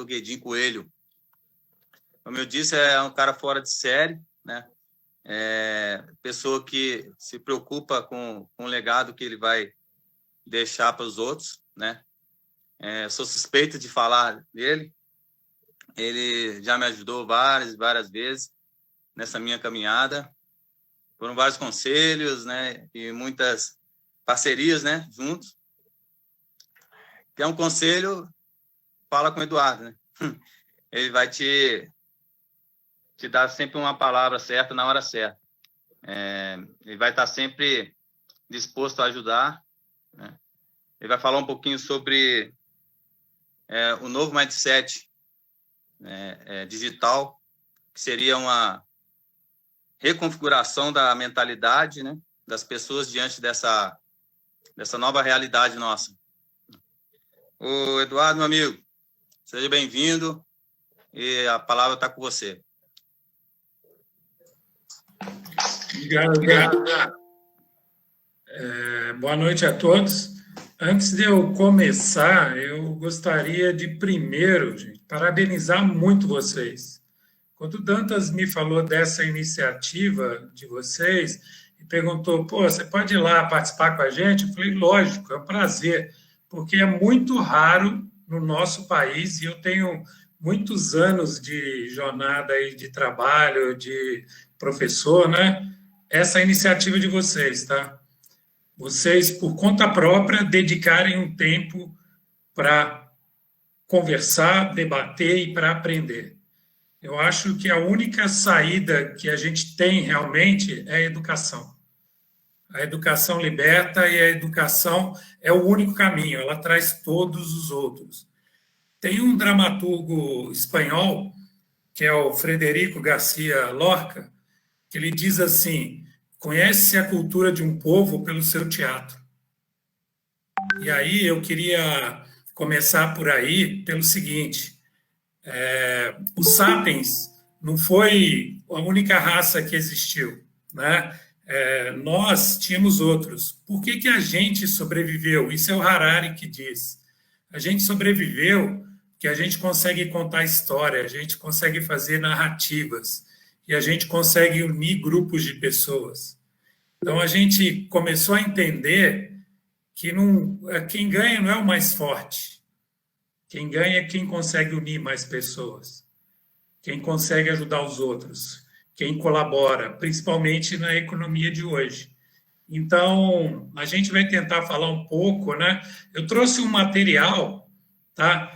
Eduardo Guedin Coelho. Como eu disse, é um cara fora de série, né? Pessoa que se preocupa com o legado que ele vai deixar para os outros, né? Sou suspeito de falar dele. Ele já me ajudou várias vezes nessa minha caminhada. Foram vários conselhos, né? E muitas parcerias, né? Juntos. Quer um conselho? Fala com o Eduardo, né? Ele vai te dar sempre uma palavra certa na hora certa. Ele vai estar sempre disposto a ajudar, né? Ele vai falar um pouquinho sobre o novo mindset digital, que seria uma reconfiguração da mentalidade, né, das pessoas diante dessa nova realidade nossa. O Eduardo, meu amigo, seja bem-vindo e a palavra está com você. Obrigado. Boa noite a todos. Antes de eu começar, eu gostaria de primeiro, gente, parabenizar muito vocês. Quando o Dantas me falou dessa iniciativa de vocês e perguntou, pô, você pode ir lá participar com a gente? Eu falei, lógico, é um prazer, porque é muito raro no nosso país e eu tenho muitos anos de jornada aí de trabalho, de professor, né? Essa iniciativa de vocês, tá? Vocês, por conta própria, dedicarem um tempo para conversar, debater e para aprender. Eu acho que a única saída que a gente tem realmente é a educação. A educação liberta e a educação é o único caminho, ela traz todos os outros. Tem um dramaturgo espanhol, que é o Frederico Garcia Lorca, que ele diz assim: conhece-se a cultura de um povo pelo seu teatro. E aí eu queria começar por aí pelo seguinte: o Sapiens não foi a única raça que existiu, né? Nós tínhamos outros. Por que a gente sobreviveu? Isso é o Harari que diz. A gente sobreviveu porque a gente consegue contar história, a gente consegue fazer narrativas e a gente consegue unir grupos de pessoas. Então a gente começou a entender que quem ganha não é o mais forte. Quem ganha é quem consegue unir mais pessoas, quem consegue ajudar os outros, quem colabora, principalmente na economia de hoje. Então, a gente vai tentar falar um pouco, né? Eu trouxe um material, tá?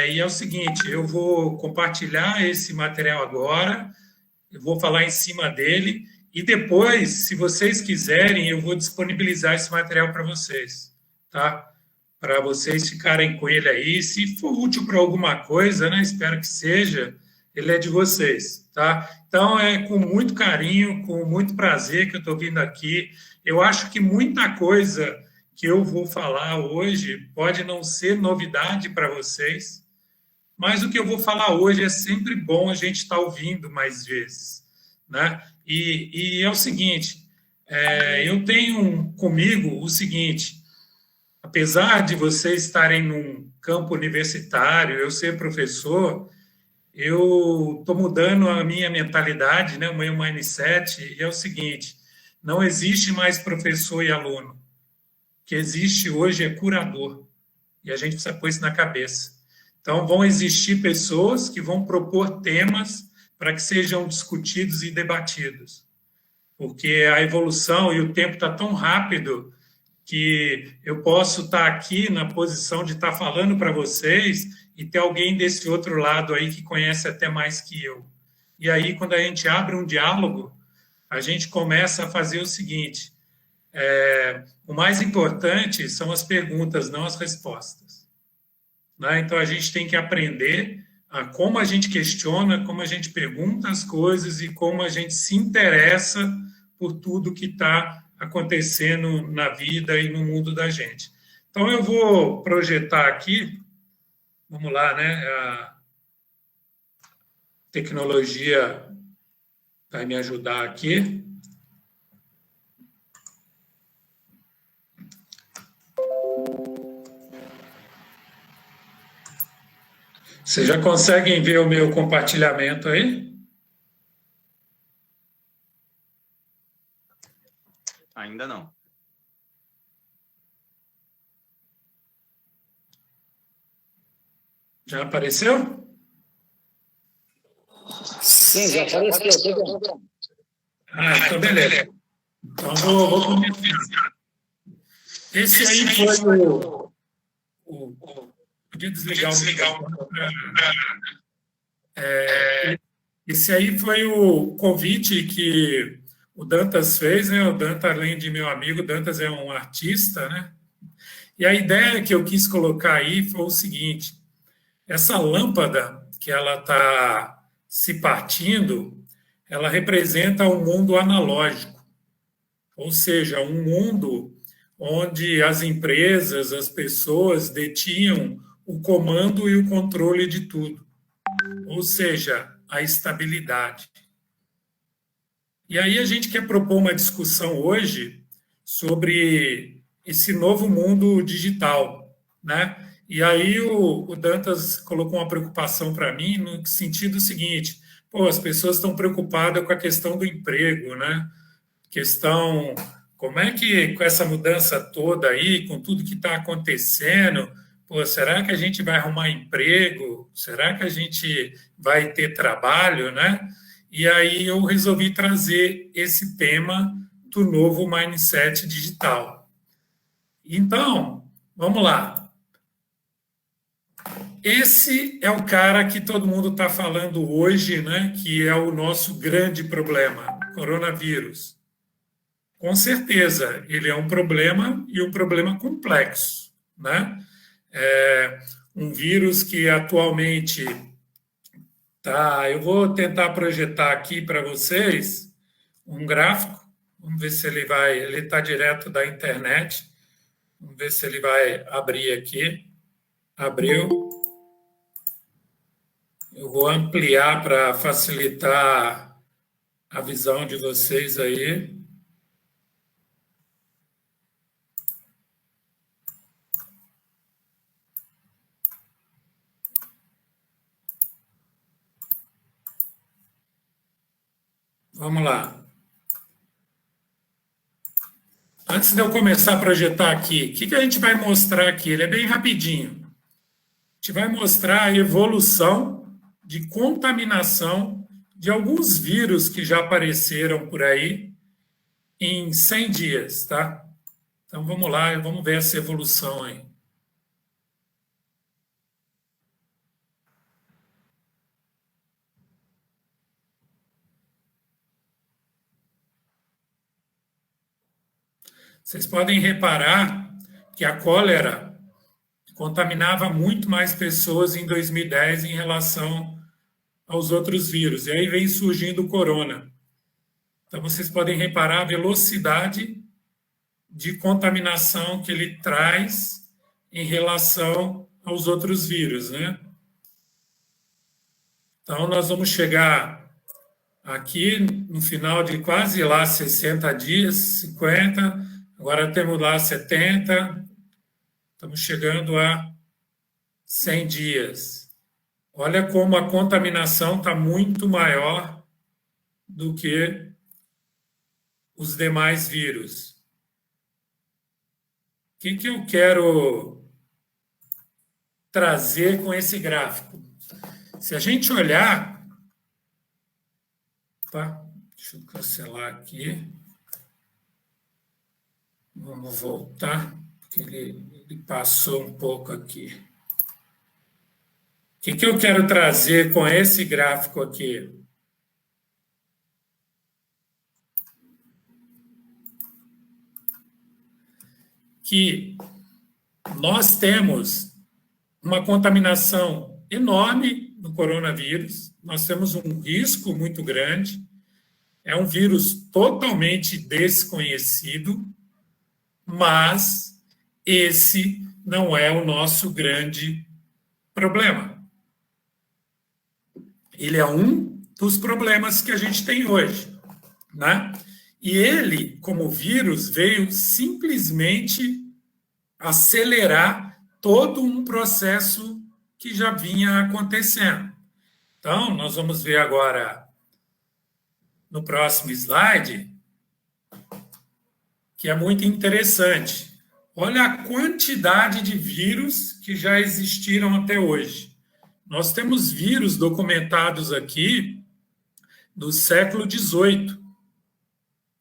E é o seguinte, eu vou compartilhar esse material agora, eu vou falar em cima dele, e depois, se vocês quiserem, eu vou disponibilizar esse material para vocês, tá? Para vocês ficarem com ele aí. Se for útil para alguma coisa, né? Espero que seja, ele é de vocês, tá? Então, é com muito carinho, com muito prazer que eu estou vindo aqui. Eu acho que muita coisa que eu vou falar hoje pode não ser novidade para vocês, mas o que eu vou falar hoje é sempre bom a gente estar ouvindo mais vezes, né? E é o seguinte, eu tenho comigo o seguinte: apesar de vocês estarem num campo universitário, eu ser professor, eu estou mudando a minha mentalidade, né, o meu mindset, e é o seguinte: não existe mais professor e aluno. O que existe hoje é curador, e a gente precisa pôr isso na cabeça. Então, vão existir pessoas que vão propor temas para que sejam discutidos e debatidos, porque a evolução e o tempo está tão rápido que eu posso estar aqui na posição de estar falando para vocês e ter alguém desse outro lado aí que conhece até mais que eu. E aí, quando a gente abre um diálogo, a gente começa a fazer o seguinte: o mais importante são as perguntas, não as respostas, né? Então, a gente tem que aprender a como a gente questiona, como a gente pergunta as coisas e como a gente se interessa por tudo que está acontecendo na vida e no mundo da gente. Então, eu vou projetar aqui, vamos lá, né? A tecnologia vai me ajudar aqui. Vocês já conseguem ver o meu compartilhamento aí? Ainda não. Já apareceu? Sim, já apareceu. Tudo bem. Então beleza. Então vou começar. Esse aí foi o podia desligar o microfone. Esse aí foi o convite que o Dantas fez, né? O Dantas, além de meu amigo, o Dantas é um artista, né? E a ideia que eu quis colocar aí foi o seguinte: essa lâmpada que ela está se partindo, ela representa um mundo analógico, ou seja, um mundo onde as empresas, as pessoas detinham o comando e o controle de tudo, ou seja, a estabilidade. E aí a gente quer propor uma discussão hoje sobre esse novo mundo digital, né? E aí o Dantas colocou uma preocupação para mim no sentido seguinte: pô, as pessoas estão preocupadas com a questão do emprego, né? Questão, como é que com essa mudança toda aí, com tudo que está acontecendo, pô, será que a gente vai arrumar emprego? Será que a gente vai ter trabalho, né? E aí eu resolvi trazer esse tema do novo mindset digital. Então, vamos lá. Esse é o cara que todo mundo está falando hoje, né? Que é o nosso grande problema, coronavírus. Com certeza, ele é um problema e um problema complexo, né? É um vírus que atualmente tá. Eu vou tentar projetar aqui para vocês um gráfico. Vamos ver se ele vai. Ele está direto da internet. Vamos ver se ele vai abrir aqui. Abriu. Eu vou ampliar para facilitar a visão de vocês aí. Vamos lá. Antes de eu começar a projetar aqui, o que a gente vai mostrar aqui? Ele é bem rapidinho. A gente vai mostrar a evolução de contaminação de alguns vírus que já apareceram por aí em 100 dias, tá? Então vamos lá, vamos ver essa evolução aí. Vocês podem reparar que a cólera contaminava muito mais pessoas em 2010 em relação aos outros vírus. E aí vem surgindo o corona. Então vocês podem reparar a velocidade de contaminação que ele traz em relação aos outros vírus, né? Então nós vamos chegar aqui no final de quase lá 60 dias, 50, agora temos lá 70, estamos chegando a 100 dias. Olha como a contaminação está muito maior do que os demais vírus. O que eu quero trazer com esse gráfico? Se a gente olhar, tá? Deixa eu cancelar aqui. Vamos voltar, porque ele passou um pouco aqui. O que eu quero trazer com esse gráfico aqui? Que nós temos uma contaminação enorme no coronavírus, nós temos um risco muito grande, é um vírus totalmente desconhecido, mas esse não é o nosso grande problema. Ele é um dos problemas que a gente tem hoje, né? E ele, como vírus, veio simplesmente acelerar todo um processo que já vinha acontecendo. Então, nós vamos ver agora no próximo slide, que é muito interessante. Olha a quantidade de vírus que já existiram até hoje. Nós temos vírus documentados aqui do século XVIII,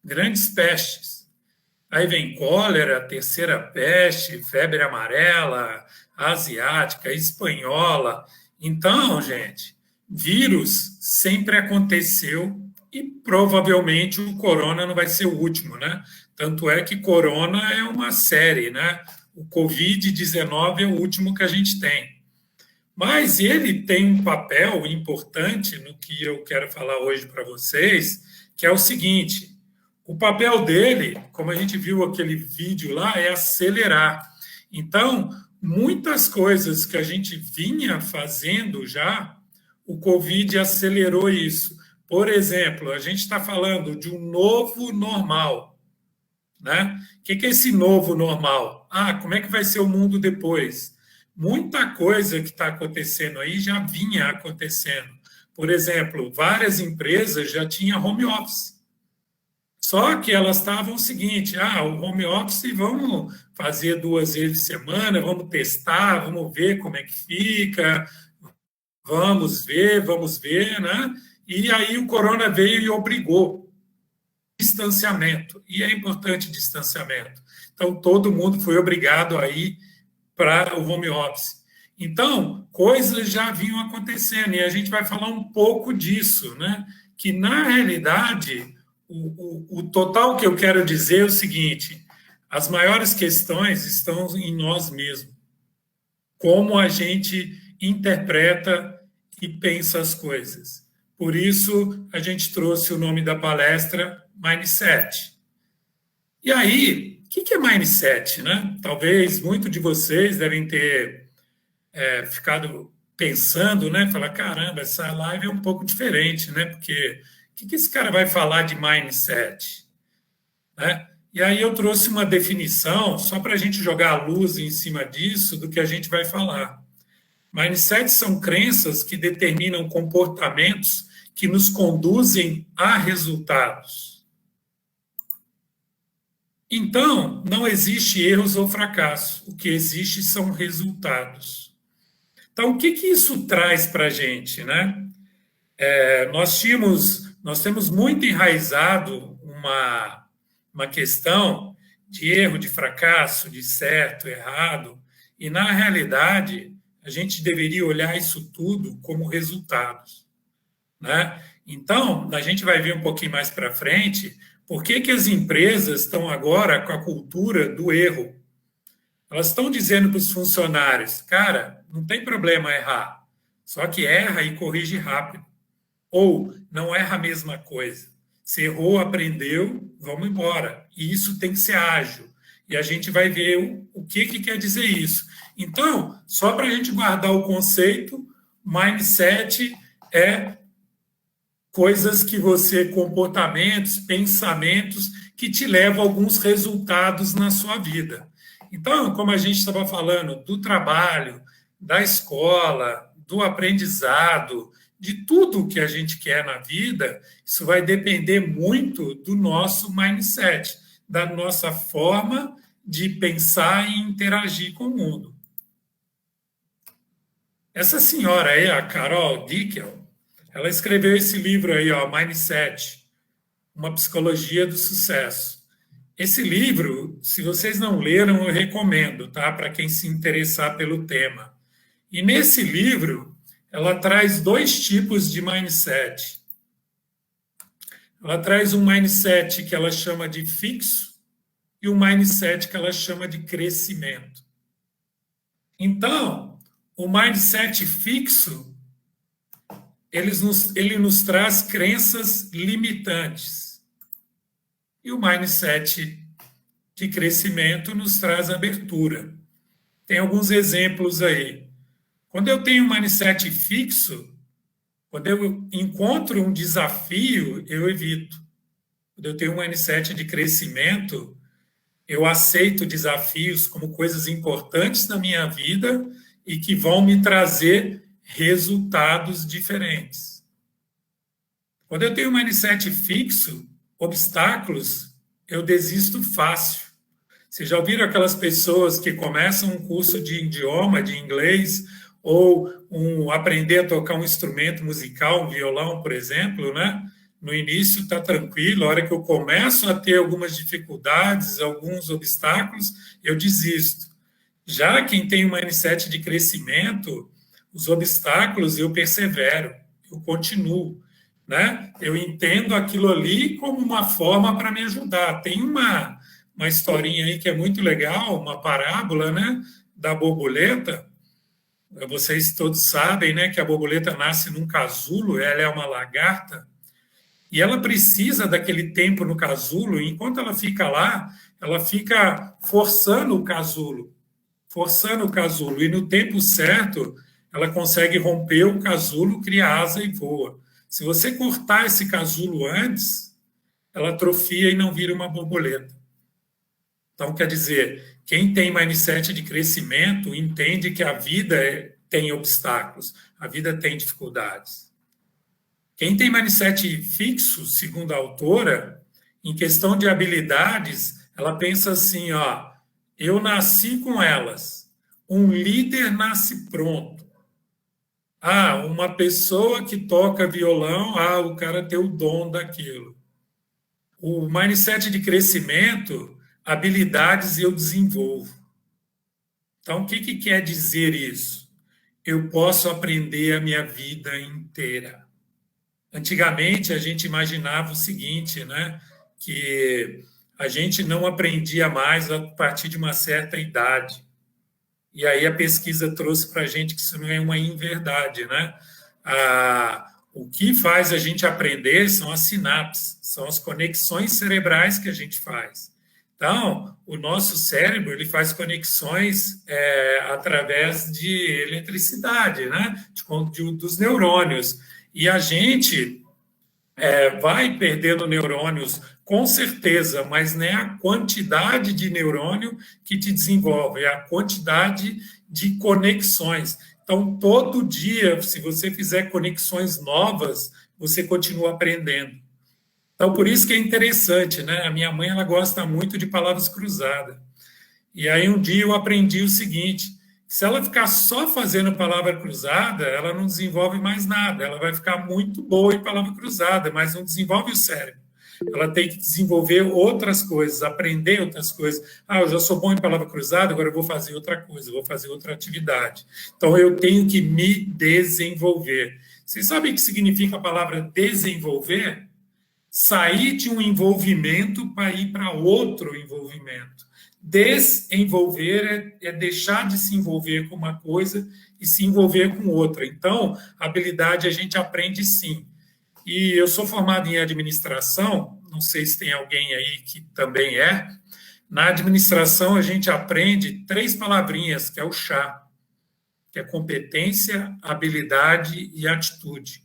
grandes pestes. Aí vem cólera, terceira peste, febre amarela, asiática, espanhola. Então, gente, vírus sempre aconteceu e provavelmente o corona não vai ser o último, né? Tanto é que corona é uma série, né? O Covid-19 é o último que a gente tem. Mas ele tem um papel importante no que eu quero falar hoje para vocês, que é o seguinte: o papel dele, como a gente viu aquele vídeo lá, é acelerar. Então, muitas coisas que a gente vinha fazendo já, o Covid acelerou isso. Por exemplo, a gente está falando de um novo normal, né? O que é esse novo normal? Como é que vai ser o mundo depois? Muita coisa que está acontecendo aí já vinha acontecendo. Por exemplo, várias empresas já tinham home office. Só que elas estavam o seguinte: o home office vamos fazer 2 vezes por semana, vamos testar, vamos ver como é que fica, vamos ver, né? E aí o corona veio e obrigou distanciamento. E é importante distanciamento. Então, todo mundo foi obrigado a ir para o home office. Então, coisas já vinham acontecendo, e a gente vai falar um pouco disso, né? Que, na realidade, o total que eu quero dizer é o seguinte: as maiores questões estão em nós mesmos. Como a gente interpreta e pensa as coisas. Por isso, a gente trouxe o nome da palestra Mindset. E aí, o que é Mindset, né? Talvez muitos de vocês devem ter ficado pensando, né? Falar, caramba, essa live é um pouco diferente, né? Porque o que esse cara vai falar de Mindset? Né? E aí eu trouxe uma definição, só para a gente jogar a luz em cima disso, do que a gente vai falar. Mindset são crenças que determinam comportamentos que nos conduzem a resultados. Então, não existe erros ou fracasso. O que existe são resultados. Então, o que isso traz para a gente, né? Nós temos muito enraizado uma questão de erro, de fracasso, de certo, errado, e, na realidade, a gente deveria olhar isso tudo como resultados, né? Então, a gente vai ver um pouquinho mais para frente por que as empresas estão agora com a cultura do erro. Elas estão dizendo para os funcionários, cara, não tem problema errar, só que erra e corrige rápido. Ou não erra a mesma coisa. Se errou, aprendeu, vamos embora. E isso tem que ser ágil. E a gente vai ver o que quer dizer isso. Então, só para a gente guardar o conceito, mindset é coisas que comportamentos, pensamentos que te levam a alguns resultados na sua vida. Então, como a gente estava falando do trabalho, da escola, do aprendizado, de tudo que a gente quer na vida, isso vai depender muito do nosso mindset, da nossa forma de pensar e interagir com o mundo. Essa senhora aí, a Carol Dickel, ela escreveu esse livro aí, Mindset, uma psicologia do sucesso. Esse livro, se vocês não leram, eu recomendo, tá? Para quem se interessar pelo tema. E nesse livro, ela traz 2 tipos de mindset. Ela traz um mindset que ela chama de fixo e um mindset que ela chama de crescimento. Então, o mindset fixo, ele nos traz crenças limitantes. E o mindset de crescimento nos traz abertura. Tem alguns exemplos aí. Quando eu tenho um mindset fixo, quando eu encontro um desafio, eu evito. Quando eu tenho um mindset de crescimento, eu aceito desafios como coisas importantes na minha vida e que vão me trazer resultados diferentes. Quando eu tenho um mindset fixo, obstáculos, eu desisto fácil. Vocês já ouviram aquelas pessoas que começam um curso de idioma, de inglês, ou aprender a tocar um instrumento musical, um violão, por exemplo, né? No início está tranquilo, a hora que eu começo a ter algumas dificuldades, alguns obstáculos, eu desisto. Já quem tem um mindset de crescimento, os obstáculos eu persevero, eu continuo, né? Eu entendo aquilo ali como uma forma para me ajudar. Tem uma historinha aí que é muito legal, uma parábola, né, da borboleta. Vocês todos sabem, né, que a borboleta nasce num casulo, ela é uma lagarta, e ela precisa daquele tempo no casulo, e enquanto ela fica lá, ela fica forçando o casulo, e no tempo certo, ela consegue romper o casulo, cria asa e voa. Se você cortar esse casulo antes, ela atrofia e não vira uma borboleta. Então, quer dizer, quem tem mindset de crescimento entende que a vida tem obstáculos, a vida tem dificuldades. Quem tem mindset fixo, segundo a autora, em questão de habilidades, ela pensa assim, ó, eu nasci com elas. Um líder nasce pronto. Ah, uma pessoa que toca violão, o cara tem o dom daquilo. O mindset de crescimento, habilidades eu desenvolvo. Então, o que quer dizer isso? Eu posso aprender a minha vida inteira. Antigamente, a gente imaginava o seguinte, né? Que a gente não aprendia mais a partir de uma certa idade. E aí a pesquisa trouxe para a gente que isso não é uma inverdade, né? O que faz a gente aprender são as sinapses, são as conexões cerebrais que a gente faz. Então, o nosso cérebro ele faz conexões através de eletricidade, né? Dos neurônios. E a gente vai perdendo neurônios, com certeza, mas não é a quantidade de neurônio que te desenvolve, é a quantidade de conexões. Então, todo dia, se você fizer conexões novas, você continua aprendendo. Então, por isso que é interessante, né? A minha mãe, ela gosta muito de palavras cruzadas. E aí, um dia eu aprendi o seguinte, se ela ficar só fazendo palavra cruzada, ela não desenvolve mais nada. Ela vai ficar muito boa em palavra cruzada, mas não desenvolve o cérebro. Ela tem que desenvolver outras coisas, aprender outras coisas. Eu já sou bom em palavra cruzada, agora eu vou fazer outra coisa, vou fazer outra atividade. Então, eu tenho que me desenvolver. Vocês sabem o que significa a palavra desenvolver? Sair de um envolvimento para ir para outro envolvimento. Desenvolver é deixar de se envolver com uma coisa e se envolver com outra. Então, habilidade a gente aprende sim. E eu sou formado em administração, não sei se tem alguém aí que também é. Na administração, a gente aprende 3 palavrinhas, que é o chá, que é competência, habilidade e atitude.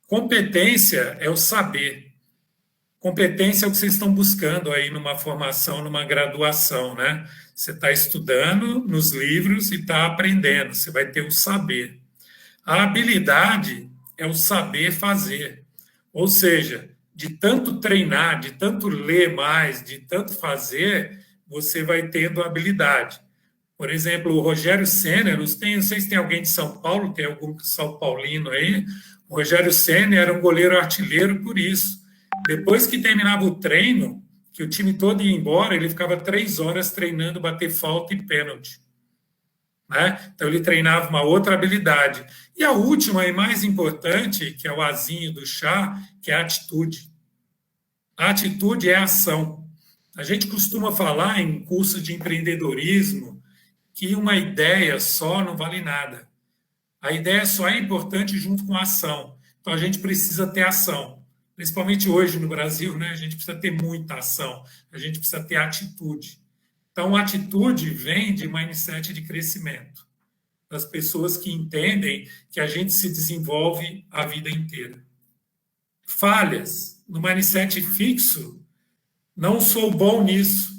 Competência é o saber. Competência é o que vocês estão buscando aí numa formação, numa graduação, né? Você está estudando nos livros e está aprendendo, você vai ter o saber. A habilidade é o saber fazer. Ou seja, de tanto treinar, de tanto ler mais, de tanto fazer, você vai tendo habilidade. Por exemplo, o Rogério Ceni, não sei se tem alguém de São Paulo, tem algum São Paulino aí, o Rogério Ceni era um goleiro artilheiro por isso. Depois que terminava o treino, que o time todo ia embora, ele ficava 3 horas treinando bater falta e pênalti. Né? Então, ele treinava uma outra habilidade. E a última e mais importante, que é o azinho do chá, que é a atitude. A atitude é a ação. A gente costuma falar em curso de empreendedorismo que uma ideia só não vale nada. A ideia só é importante junto com a ação. Então, a gente precisa ter ação. Principalmente hoje no Brasil, né? A gente precisa ter muita ação, a gente precisa ter atitude. Então, a atitude vem de mindset de crescimento, das pessoas que entendem que a gente se desenvolve a vida inteira. Falhas no mindset fixo, não sou bom nisso.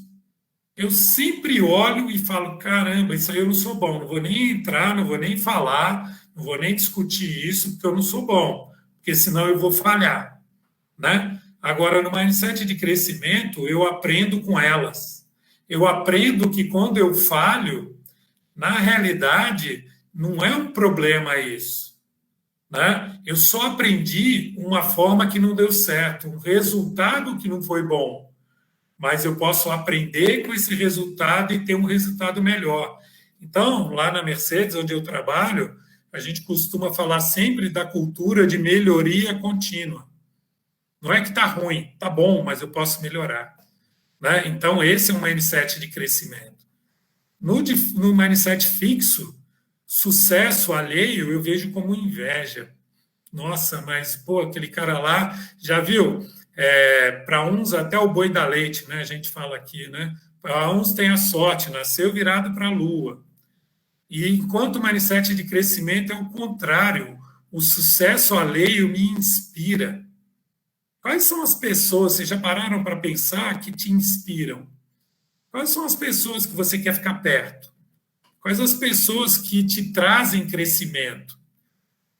eu sempre olho e falo, caramba, isso aí eu não sou bom, não vou nem entrar, não vou nem falar, não vou nem discutir isso, porque eu não sou bom, porque senão eu vou falhar, né? Agora, no mindset de crescimento, eu aprendo com elas. Eu aprendo que quando eu falho, na realidade, não é um problema isso, né? Eu só aprendi uma forma que não deu certo, um resultado que não foi bom, mas eu posso aprender com esse resultado e ter um resultado melhor. Então, lá na Mercedes, onde eu trabalho, a gente costuma falar sempre da cultura de melhoria contínua. Não é que está ruim, está bom, mas eu posso melhorar, né? Então, esse é um mindset de crescimento. No mindset fixo, sucesso alheio eu vejo como inveja. Nossa, mas pô, aquele cara lá, já viu? Para uns até o boi da leite, né? A gente fala aqui, né? Para uns tem a sorte, nasceu virado para a lua. E enquanto o mindset de crescimento é o contrário, o sucesso alheio me inspira. Quais são as pessoas, vocês já pararam para pensar, que te inspiram? Quais são as pessoas que você quer ficar perto? Quais as pessoas que te trazem crescimento?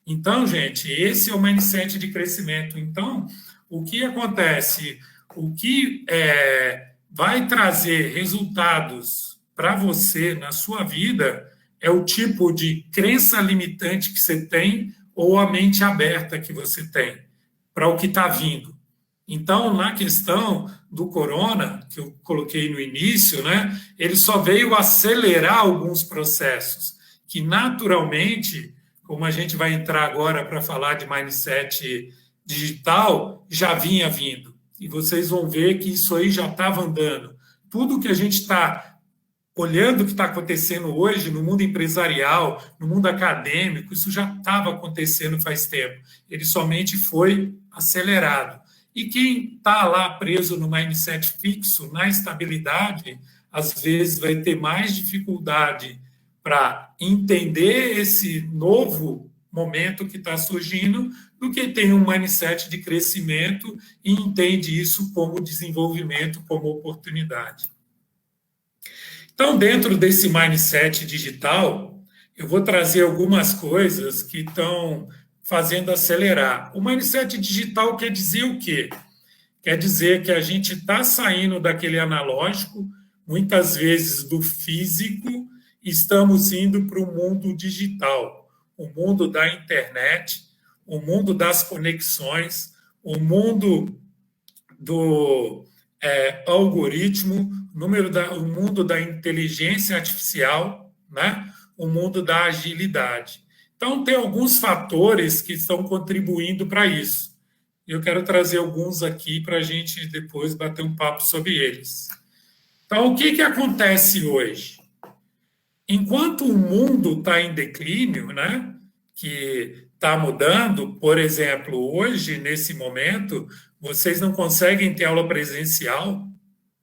Então, gente, esse é o mindset de crescimento. Então, o que acontece? O que vai trazer resultados para você na sua vida é o tipo de crença limitante que você tem ou a mente aberta que você tem para o que está vindo. Então, na questão do corona, que eu coloquei no início, né, ele só veio acelerar alguns processos que, naturalmente, como a gente vai entrar agora para falar de mindset digital, já vinha vindo. E vocês vão ver que isso aí já estava andando. Tudo que a gente está olhando o que está acontecendo hoje no mundo empresarial, no mundo acadêmico, isso já estava acontecendo faz tempo. Ele somente foi acelerado. E quem está lá preso no mindset fixo, na estabilidade, às vezes vai ter mais dificuldade para entender esse novo momento que está surgindo do que tem um mindset de crescimento e entende isso como desenvolvimento, como oportunidade. Então, dentro desse mindset digital, eu vou trazer algumas coisas que estão fazendo acelerar. O mindset digital quer dizer o quê? Quer dizer que a gente está saindo daquele analógico, muitas vezes do físico, estamos indo para o mundo digital, o mundo da internet, o mundo das conexões, o mundo do algoritmo, o mundo da inteligência artificial, né? O mundo da agilidade. Então, tem alguns fatores que estão contribuindo para isso. Eu quero trazer alguns aqui para a gente depois bater um papo sobre eles. Então, o que acontece hoje? Enquanto o mundo está em declínio, né, que está mudando, por exemplo, hoje, nesse momento, vocês não conseguem ter aula presencial,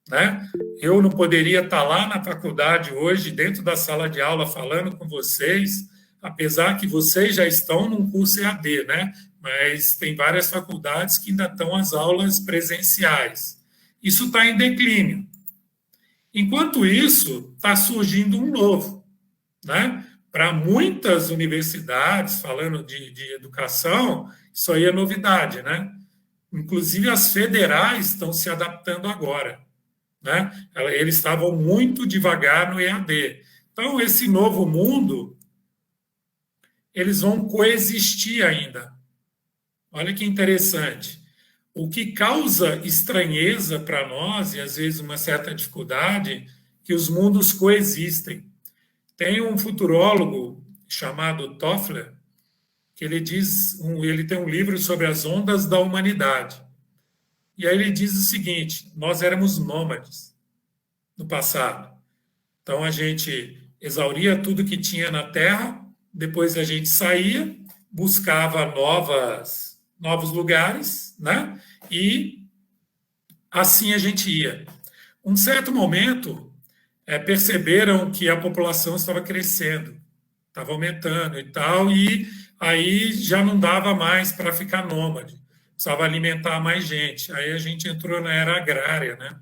né? Eu não poderia estar lá na faculdade hoje, dentro da sala de aula, falando com vocês, apesar que vocês já estão num curso EAD, né? Mas tem várias faculdades que ainda estão as aulas presenciais. Isso está em declínio. Enquanto isso, está surgindo um novo, né? Para muitas universidades, falando de educação, isso aí é novidade, né? Inclusive as federais estão se adaptando agora, né? Eles estavam muito devagar no EAD. Então, esse novo mundo, eles vão coexistir ainda. Olha que interessante. O que causa estranheza para nós, e às vezes uma certa dificuldade, que os mundos coexistem. Tem um futurólogo chamado Toffler, que ele tem um livro sobre as ondas da humanidade. E aí ele diz o seguinte: nós éramos nômades no passado. Então a gente exauria tudo que tinha na Terra, depois a gente saía, buscava novos lugares, né? E assim a gente ia. Um certo momento, perceberam que a população estava crescendo, estava aumentando e tal, e aí já não dava mais para ficar nômade, precisava alimentar mais gente. Aí a gente entrou na era agrária, né?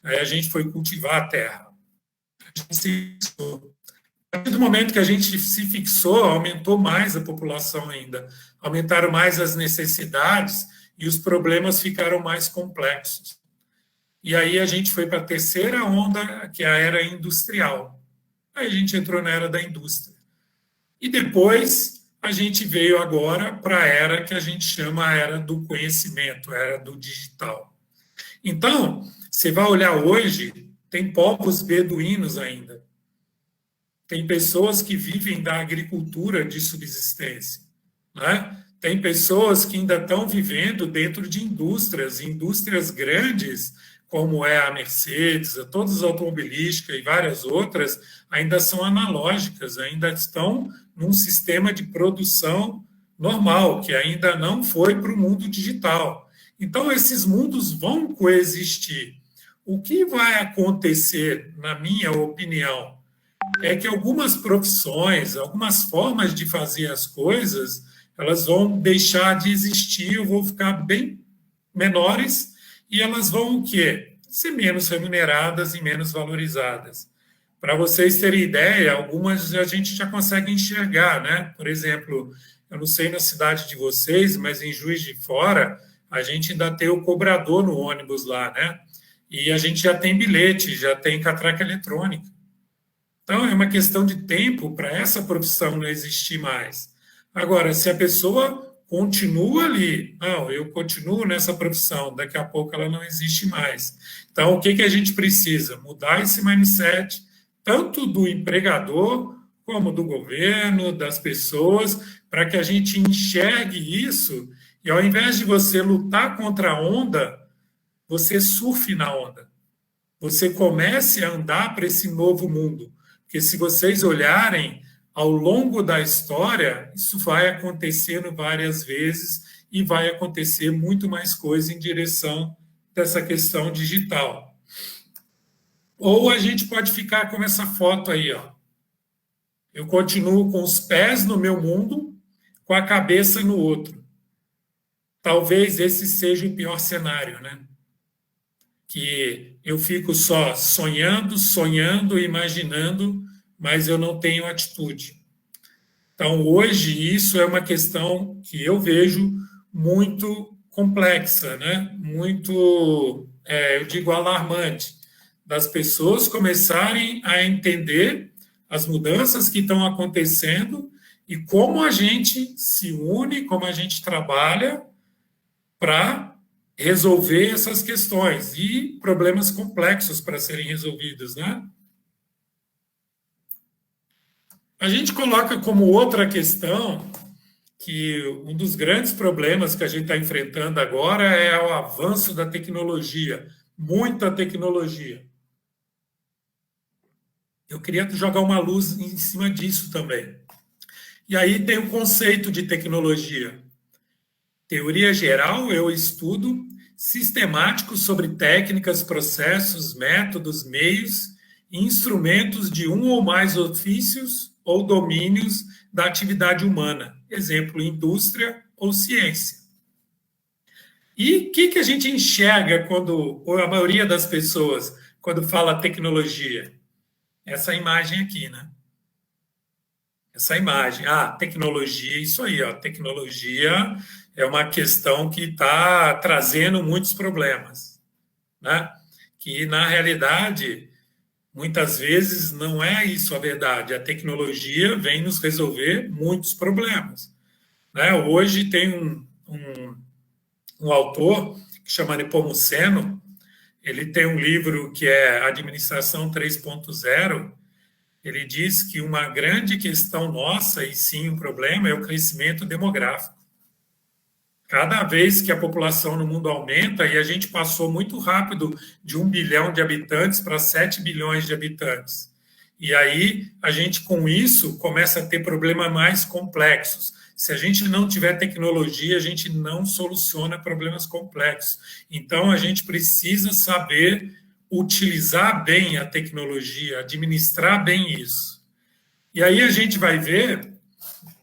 Aí a gente foi cultivar a terra. A gente se fixou. A partir do momento que a gente se fixou, aumentou mais a população ainda, aumentaram mais as necessidades e os problemas ficaram mais complexos. E aí a gente foi para a terceira onda, que é a era industrial. Aí a gente entrou na era da indústria. E depois a gente veio agora para a era que a gente chama a era do conhecimento, a era do digital. Então, você vai olhar hoje, tem povos beduínos ainda. Tem pessoas que vivem da agricultura de subsistência, né? Tem pessoas que ainda estão vivendo dentro de indústrias grandes, como é a Mercedes, a todas as automobilísticas e várias outras, ainda são analógicas, ainda estão num sistema de produção normal, que ainda não foi para o mundo digital. Então, esses mundos vão coexistir. O que vai acontecer, na minha opinião, é que algumas profissões, algumas formas de fazer as coisas, elas vão deixar de existir, vão ficar bem menores, e elas vão o quê? Ser menos remuneradas e menos valorizadas. Para vocês terem ideia, algumas a gente já consegue enxergar, né? Por exemplo, eu não sei na cidade de vocês, mas em Juiz de Fora, a gente ainda tem o cobrador no ônibus lá, né? E a gente já tem bilhete, já tem catraca eletrônica. Então, é uma questão de tempo para essa profissão não existir mais. Agora, se a pessoa continua ali, não, eu continuo nessa profissão, daqui a pouco ela não existe mais. Então, o que que a gente precisa? Mudar esse mindset, tanto do empregador, como do governo, das pessoas, para que a gente enxergue isso e, ao invés de você lutar contra a onda, você surfe na onda. Você comece a andar para esse novo mundo. Porque se vocês olharem ao longo da história, isso vai acontecendo várias vezes e vai acontecer muito mais coisa em direção dessa questão digital. Ou a gente pode ficar com essa foto aí, ó. Eu continuo com os pés no meu mundo, com a cabeça no outro. Talvez esse seja o pior cenário, né? Que eu fico só sonhando, imaginando, mas eu não tenho atitude. Então, hoje, isso é uma questão que eu vejo muito complexa, né? Muito, eu digo, alarmante, das pessoas começarem a entender as mudanças que estão acontecendo e como a gente se une, como a gente trabalha para resolver essas questões e problemas complexos para serem resolvidos, né? A gente coloca como outra questão que um dos grandes problemas que a gente está enfrentando agora é o avanço da tecnologia, muita tecnologia. Eu queria jogar uma luz em cima disso também. E aí tem o conceito de tecnologia. Teoria geral, eu estudo sistemático sobre técnicas, processos, métodos, meios e instrumentos de um ou mais ofícios ou domínios da atividade humana. Exemplo, indústria ou ciência. E o que a gente enxerga quando, ou a maioria das pessoas, quando fala tecnologia? Essa imagem aqui, né? Essa imagem. Ah, tecnologia, isso aí, ó. Tecnologia é uma questão que está trazendo muitos problemas, né? Que, na realidade, muitas vezes não é isso a verdade. A tecnologia vem nos resolver muitos problemas, né? Hoje tem um autor que chama Nepomuceno, ele tem um livro que é Administração 3.0. Ele diz que uma grande questão nossa, e sim um problema, é o crescimento demográfico. Cada vez que a população no mundo aumenta, e a gente passou muito rápido de 1 bilhão de habitantes para 7 bilhões de habitantes. E aí, a gente, com isso, começa a ter problemas mais complexos. Se a gente não tiver tecnologia, a gente não soluciona problemas complexos. Então, a gente precisa saber utilizar bem a tecnologia, administrar bem isso. E aí a gente vai ver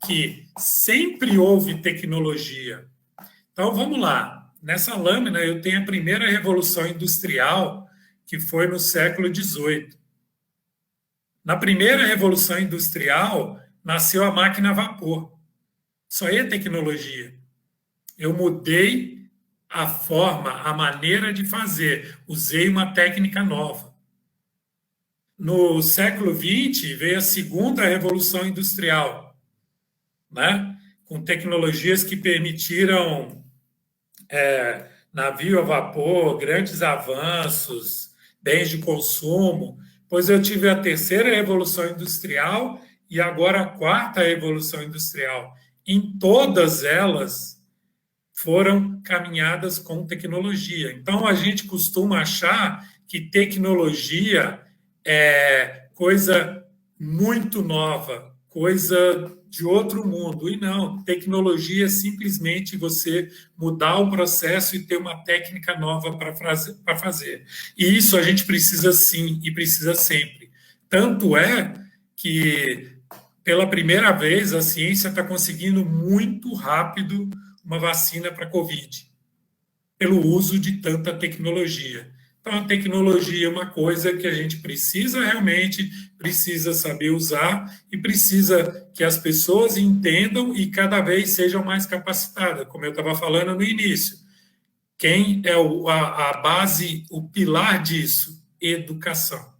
que sempre houve tecnologia. Então, vamos lá. Nessa lâmina, eu tenho a primeira revolução industrial, que foi no século XVIII. Na primeira Revolução Industrial, nasceu a máquina a vapor. Isso aí é tecnologia. Eu mudei a forma, a maneira de fazer. Usei uma técnica nova. No século XX, veio a segunda Revolução Industrial, né? Com tecnologias que permitiram navio a vapor, grandes avanços, bens de consumo. Pois eu tive a terceira Revolução Industrial e agora a quarta Revolução Industrial. Em todas elas foram caminhadas com tecnologia. Então, a gente costuma achar que tecnologia é coisa muito nova, coisa de outro mundo. E não, tecnologia é simplesmente você mudar o processo e ter uma técnica nova para fazer. E isso a gente precisa sim, e precisa sempre. Tanto é que, pela primeira vez, a ciência está conseguindo muito rápido uma vacina para a Covid, pelo uso de tanta tecnologia. Então, a tecnologia é uma coisa que a gente precisa saber usar e precisa que as pessoas entendam e cada vez sejam mais capacitadas, como eu estava falando no início. Quem é a base, o pilar disso? Educação.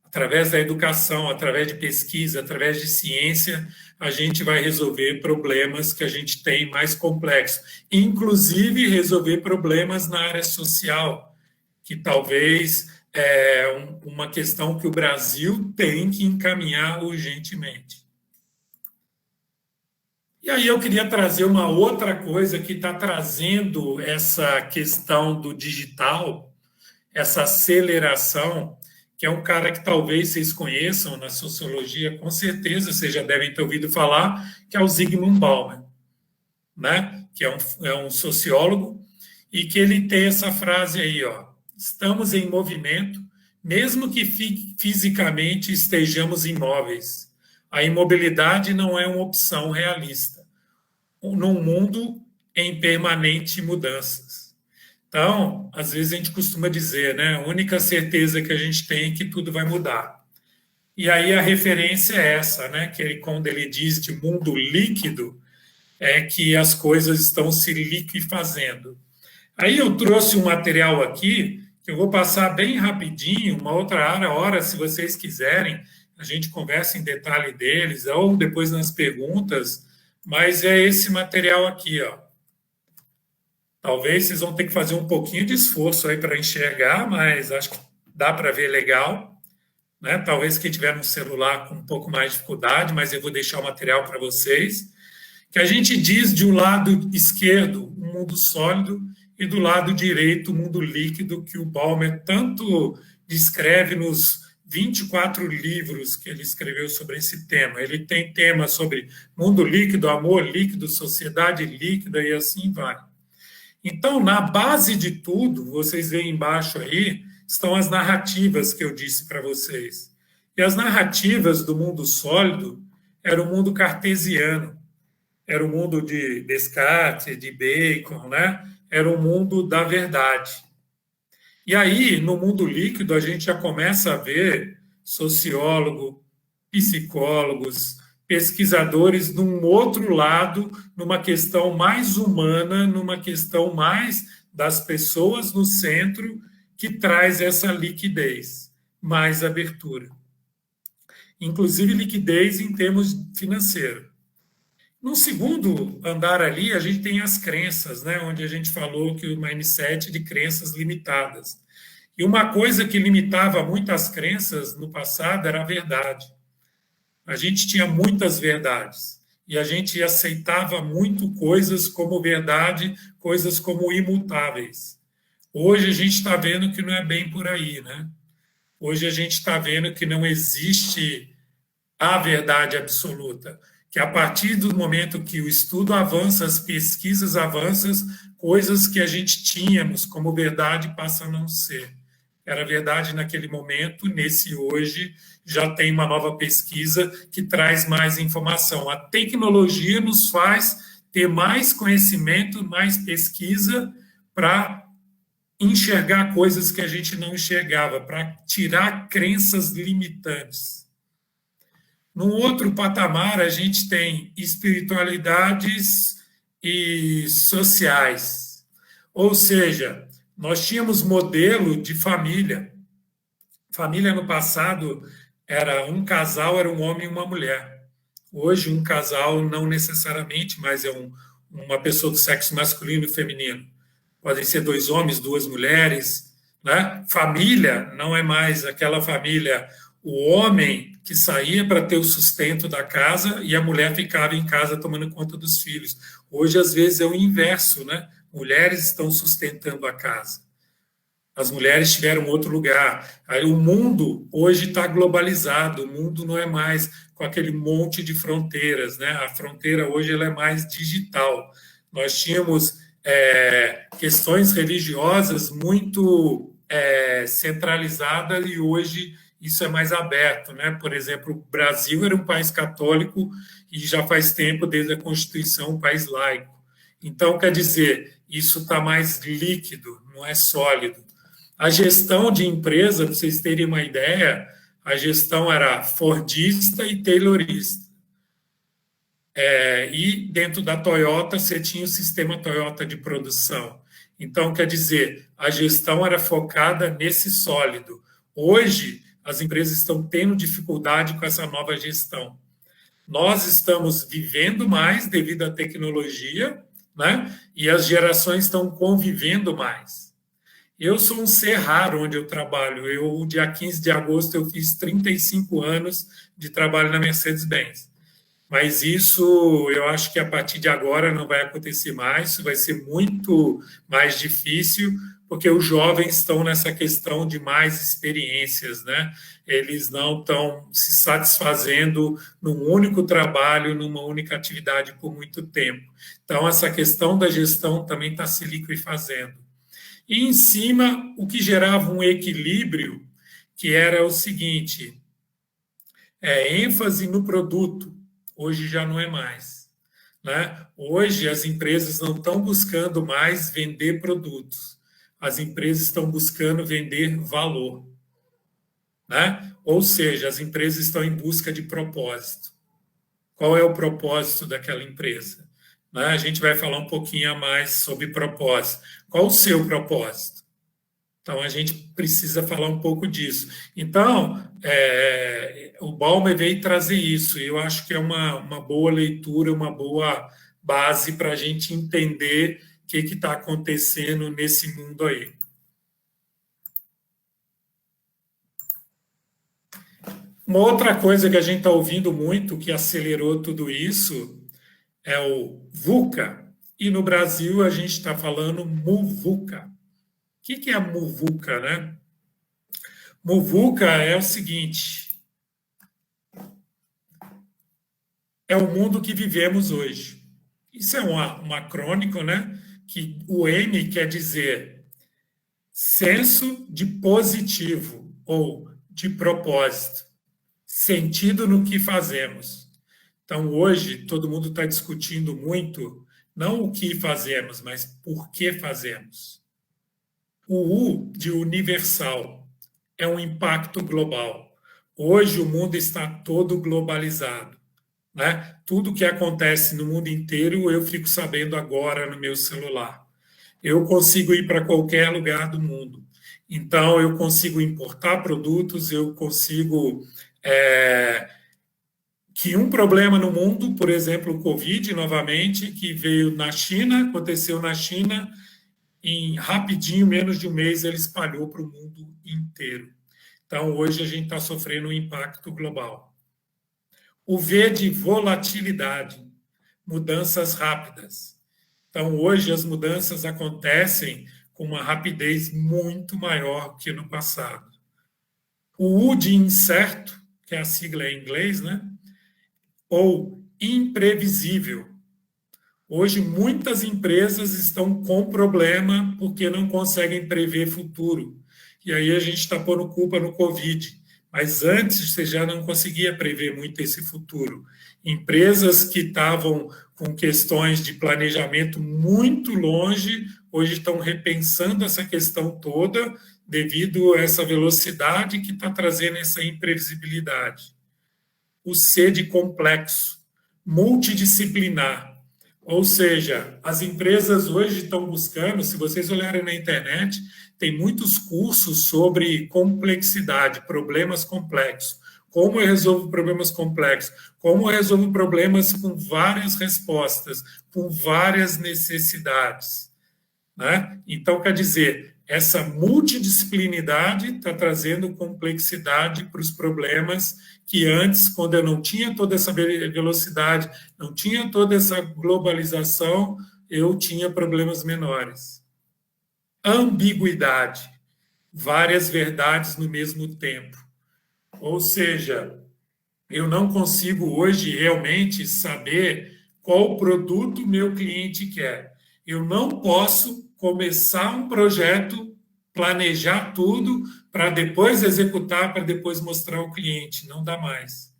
Através da educação, através de pesquisa, através de ciência, a gente vai resolver problemas que a gente tem mais complexos, inclusive resolver problemas na área social, que talvez é uma questão que o Brasil tem que encaminhar urgentemente. E aí eu queria trazer uma outra coisa que está trazendo essa questão do digital, essa aceleração, que é um cara que talvez vocês conheçam na sociologia, com certeza vocês já devem ter ouvido falar, que é o Zygmunt Bauman, né? Que é um sociólogo, e que ele tem essa frase aí, ó: estamos em movimento, mesmo que fisicamente estejamos imóveis. A imobilidade não é uma opção realista, num mundo em permanente mudanças. Então, às vezes a gente costuma dizer, né, a única certeza que a gente tem é que tudo vai mudar. E aí a referência é essa, né, que quando ele diz de mundo líquido, é que as coisas estão se liquefazendo. Aí eu trouxe um material aqui, que eu vou passar bem rapidinho, uma outra hora, se vocês quiserem, a gente conversa em detalhe deles, ou depois nas perguntas, mas é esse material aqui, ó. Talvez vocês vão ter que fazer um pouquinho de esforço aí para enxergar, mas acho que dá para ver legal, né? Talvez quem tiver no celular com um pouco mais de dificuldade, mas eu vou deixar o material para vocês. Que a gente diz de um lado esquerdo, um mundo sólido, e do lado direito, o mundo líquido, que o Bauman tanto descreve nos 24 livros que ele escreveu sobre esse tema. Ele tem temas sobre mundo líquido, amor líquido, sociedade líquida e assim vai. Então, na base de tudo, vocês veem embaixo aí, estão as narrativas que eu disse para vocês. E as narrativas do mundo sólido era o mundo cartesiano, era o mundo de Descartes, de Bacon, né? Era o mundo da verdade. E aí, no mundo líquido, a gente já começa a ver sociólogo, psicólogos, pesquisadores num outro lado, numa questão mais humana, numa questão mais das pessoas no centro, que traz essa liquidez, mais abertura. Inclusive liquidez em termos financeiros. No segundo andar ali, a gente tem as crenças, né, onde a gente falou que o mindset de crenças limitadas. E uma coisa que limitava muito as crenças no passado era a verdade. A gente tinha muitas verdades e a gente aceitava muito coisas como verdade, coisas como imutáveis. Hoje a gente está vendo que não é bem por aí, né? Hoje a gente está vendo que não existe a verdade absoluta, que a partir do momento que o estudo avança, as pesquisas avançam, coisas que a gente tínhamos como verdade passam a não ser. Era verdade naquele momento, nesse hoje, já tem uma nova pesquisa que traz mais informação. A tecnologia nos faz ter mais conhecimento, mais pesquisa para enxergar coisas que a gente não enxergava, para tirar crenças limitantes. No outro patamar, a gente tem espiritualidades e sociais. Ou seja, nós tínhamos modelo de família. Família no passado era um casal, era um homem e uma mulher. Hoje, um casal não necessariamente, mas é uma pessoa do sexo masculino e feminino. Podem ser 2 homens, 2 mulheres. Né? Família não é mais aquela família, o homem que saía para ter o sustento da casa e a mulher ficava em casa tomando conta dos filhos. Hoje, às vezes, é o inverso, né? Mulheres estão sustentando a casa. As mulheres tiveram outro lugar. Aí, o mundo hoje está globalizado, o mundo não é mais com aquele monte de fronteiras, né? A fronteira hoje ela é mais digital. Nós tínhamos questões religiosas muito centralizadas e hoje isso é mais aberto, né? Por exemplo, o Brasil era um país católico e já faz tempo, desde a Constituição, um país laico. Então, quer dizer, isso está mais líquido, não é sólido. A gestão de empresa, para vocês terem uma ideia, a gestão era fordista e taylorista. E dentro da Toyota, você tinha o sistema Toyota de produção. Então, quer dizer, a gestão era focada nesse sólido. Hoje, as empresas estão tendo dificuldade com essa nova gestão. Nós estamos vivendo mais devido à tecnologia, né? E as gerações estão convivendo mais. Eu sou um ser raro onde eu trabalho. Dia 15 de agosto, eu fiz 35 anos de trabalho na Mercedes-Benz. Mas isso, eu acho que a partir de agora não vai acontecer mais, isso vai ser muito mais difícil, porque os jovens estão nessa questão de mais experiências, né? Eles não estão se satisfazendo num único trabalho, numa única atividade por muito tempo. Então, essa questão da gestão também está se liquefazendo. E, em cima, o que gerava um equilíbrio, que era o seguinte, ênfase no produto, hoje já não é mais. Né? Hoje, as empresas não estão buscando mais vender produtos, as empresas estão buscando vender valor. Né? Ou seja, as empresas estão em busca de propósito. Qual é o propósito daquela empresa? Né? A gente vai falar um pouquinho a mais sobre propósito. Qual o seu propósito? Então, a gente precisa falar um pouco disso. Então, o Ballmer veio trazer isso, e eu acho que é uma boa leitura, uma boa base para a gente entender o que está acontecendo nesse mundo aí. Uma outra coisa que a gente está ouvindo muito, que acelerou tudo isso, é o VUCA. E no Brasil a gente está falando MUVUCA. O que é a MUVUCA, né? MUVUCA é o seguinte: é o mundo que vivemos hoje. Isso é um acrônico, né? Que o M quer dizer senso de positivo ou de propósito, sentido no que fazemos. Então, hoje, todo mundo está discutindo muito, não o que fazemos, mas por que fazemos. O U de universal é um impacto global. Hoje, o mundo está todo globalizado. Né? Tudo que acontece no mundo inteiro, eu fico sabendo agora no meu celular. Eu consigo ir para qualquer lugar do mundo. Então, eu consigo importar produtos, eu consigo... que um problema no mundo, por exemplo, o Covid, novamente, que veio na China, aconteceu na China, em rapidinho, menos de um mês, ele espalhou para o mundo inteiro. Então, hoje a gente está sofrendo um impacto global. O V de volatilidade, mudanças rápidas. Então, hoje as mudanças acontecem com uma rapidez muito maior que no passado. O U de incerto, que é a sigla em inglês, né? Ou imprevisível. Hoje, muitas empresas estão com problema porque não conseguem prever futuro. E aí a gente está pondo culpa no Covid. mas antes você já não conseguia prever muito esse futuro. Empresas que estavam com questões de planejamento muito longe, hoje estão repensando essa questão toda devido a essa velocidade que está trazendo essa imprevisibilidade. O C de complexo, multidisciplinar. Ou seja, as empresas hoje estão buscando, se vocês olharem na internet, tem muitos cursos sobre complexidade, problemas complexos. Como eu resolvo problemas complexos? Como eu resolvo problemas com várias respostas, com várias necessidades? Né? Então, quer dizer, essa multidisciplinaridade está trazendo complexidade para os problemas que antes, quando eu não tinha toda essa velocidade, não tinha toda essa globalização, eu tinha problemas menores. Ambiguidade, várias verdades no mesmo tempo. Ou seja, eu não consigo hoje realmente saber qual produto meu cliente quer. Eu não posso começar um projeto, planejar tudo, para depois executar, para depois mostrar ao cliente. Não dá mais.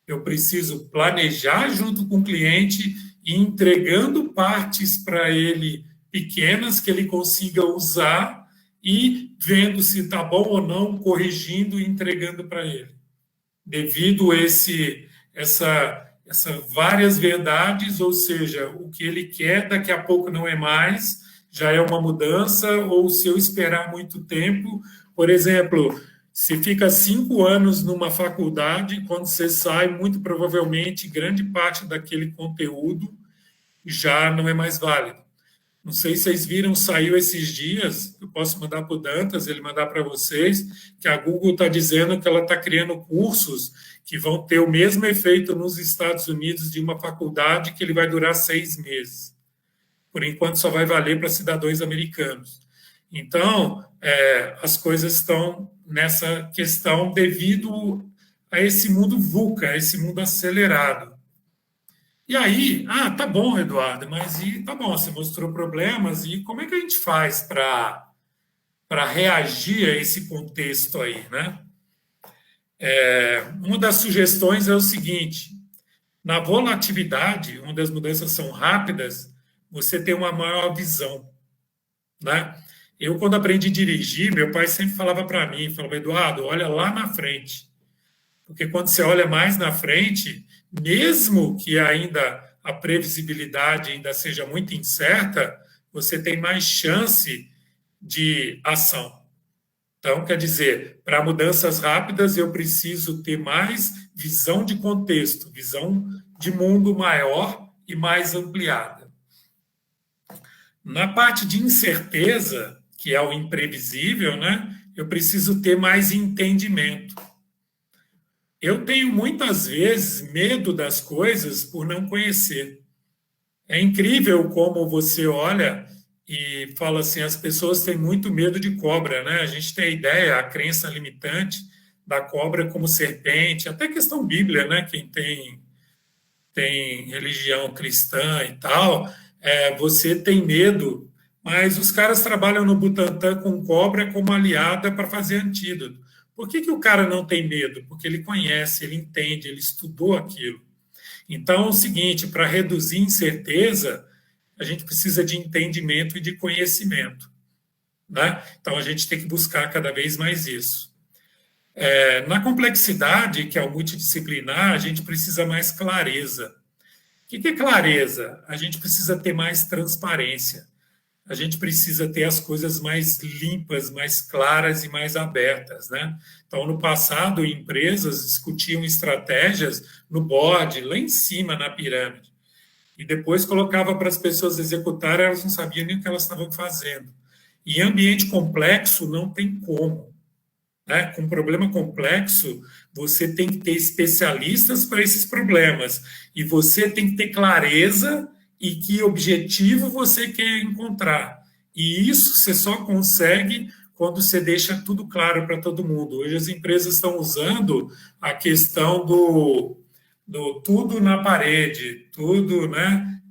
Eu preciso planejar junto com o cliente e entregando partes para ele pequenas que ele consiga usar e vendo se está bom ou não, corrigindo e entregando para ele. Devido a essa várias verdades, ou seja, o que ele quer daqui a pouco não é mais, já é uma mudança, ou se eu esperar muito tempo, por exemplo, se fica 5 anos numa faculdade, quando você sai, muito provavelmente, grande parte daquele conteúdo já não é mais válido. Não sei se vocês viram, saiu esses dias, eu posso mandar para o Dantas, ele mandar para vocês, que a Google está dizendo que ela está criando cursos que vão ter o mesmo efeito nos Estados Unidos de uma faculdade que ele vai durar 6 meses. Por enquanto, só vai valer para cidadãos americanos. Então, as coisas estão nessa questão devido a esse mundo VUCA, a esse mundo acelerado. E aí, tá bom, Eduardo, mas tá bom, você mostrou problemas, e como é que a gente faz para reagir a esse contexto aí, né? Uma das sugestões é o seguinte: na volatilidade, onde as mudanças são rápidas, você tem uma maior visão, né? Eu, quando aprendi a dirigir, meu pai sempre falava para mim, falava, Eduardo, olha lá na frente. Porque quando você olha mais na frente, mesmo que ainda a previsibilidade ainda seja muito incerta, você tem mais chance de ação. Então, quer dizer, para mudanças rápidas, eu preciso ter mais visão de contexto, visão de mundo maior e mais ampliada. Na parte de incerteza, que é o imprevisível, né, eu preciso ter mais entendimento. Eu tenho muitas vezes medo das coisas por não conhecer. É incrível como você olha e fala assim, as pessoas têm muito medo de cobra, né? A gente tem a ideia, a crença limitante da cobra como serpente, até questão bíblia, né? Quem tem religião cristã e tal, você tem medo, mas os caras trabalham no Butantan com cobra como aliada para fazer antídoto. Por que o cara não tem medo? Porque ele conhece, ele entende, ele estudou aquilo. Então, é o seguinte, para reduzir incerteza, a gente precisa de entendimento e de conhecimento, né? Então, a gente tem que buscar cada vez mais isso. Na complexidade, que é o multidisciplinar, a gente precisa mais clareza. O que é clareza? A gente precisa ter mais transparência. A gente precisa ter as coisas mais limpas, mais claras e mais abertas, né? Então, no passado, empresas discutiam estratégias no board, lá em cima, na pirâmide. E depois colocava para as pessoas executarem, elas não sabiam nem o que elas estavam fazendo. E em ambiente complexo, não tem como. Né? Com problema complexo, você tem que ter especialistas para esses problemas. E você tem que ter clareza e que objetivo você quer encontrar. E isso você só consegue quando você deixa tudo claro para todo mundo. Hoje as empresas estão usando a questão do tudo na parede, tudo, né,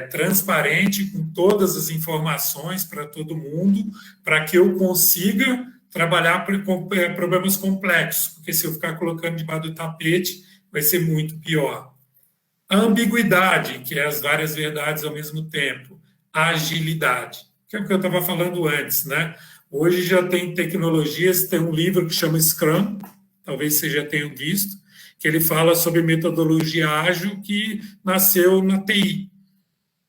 transparente, com todas as informações para todo mundo, para que eu consiga trabalhar com problemas complexos, porque se eu ficar colocando debaixo do tapete, vai ser muito pior. A ambiguidade, que é as várias verdades ao mesmo tempo. A agilidade, que é o que eu estava falando antes, né? Hoje já tem tecnologias, tem um livro que chama Scrum, talvez vocês já tenham visto, que ele fala sobre metodologia ágil que nasceu na TI.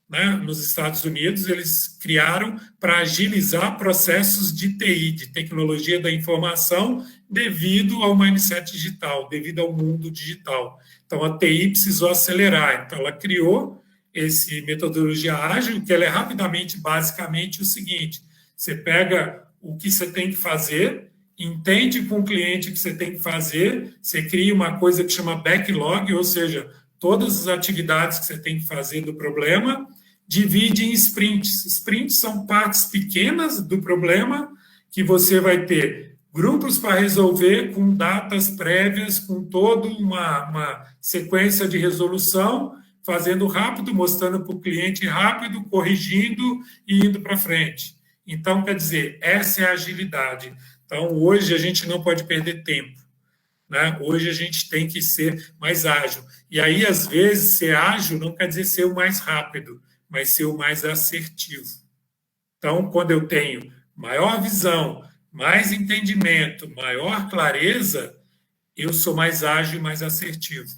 Né? Nos Estados Unidos, eles criaram para agilizar processos de TI, de tecnologia da informação, devido ao mindset digital, devido ao mundo digital. Então, a TI precisou acelerar. Então, ela criou essa metodologia ágil, que ela é rapidamente, basicamente, o seguinte: você pega o que você tem que fazer, entende com o cliente o que você tem que fazer, você cria uma coisa que chama backlog, ou seja, todas as atividades que você tem que fazer do problema, divide em sprints. Sprints são partes pequenas do problema que você vai ter grupos para resolver com datas prévias, com toda uma sequência de resolução, fazendo rápido, mostrando para o cliente rápido, corrigindo e indo para frente. Então, quer dizer, essa é a agilidade. Então, hoje a gente não pode perder tempo. Né? Hoje a gente tem que ser mais ágil. E aí, às vezes, ser ágil não quer dizer ser o mais rápido, mas ser o mais assertivo. Então, quando eu tenho maior visão, mais entendimento, maior clareza, eu sou mais ágil e mais assertivo.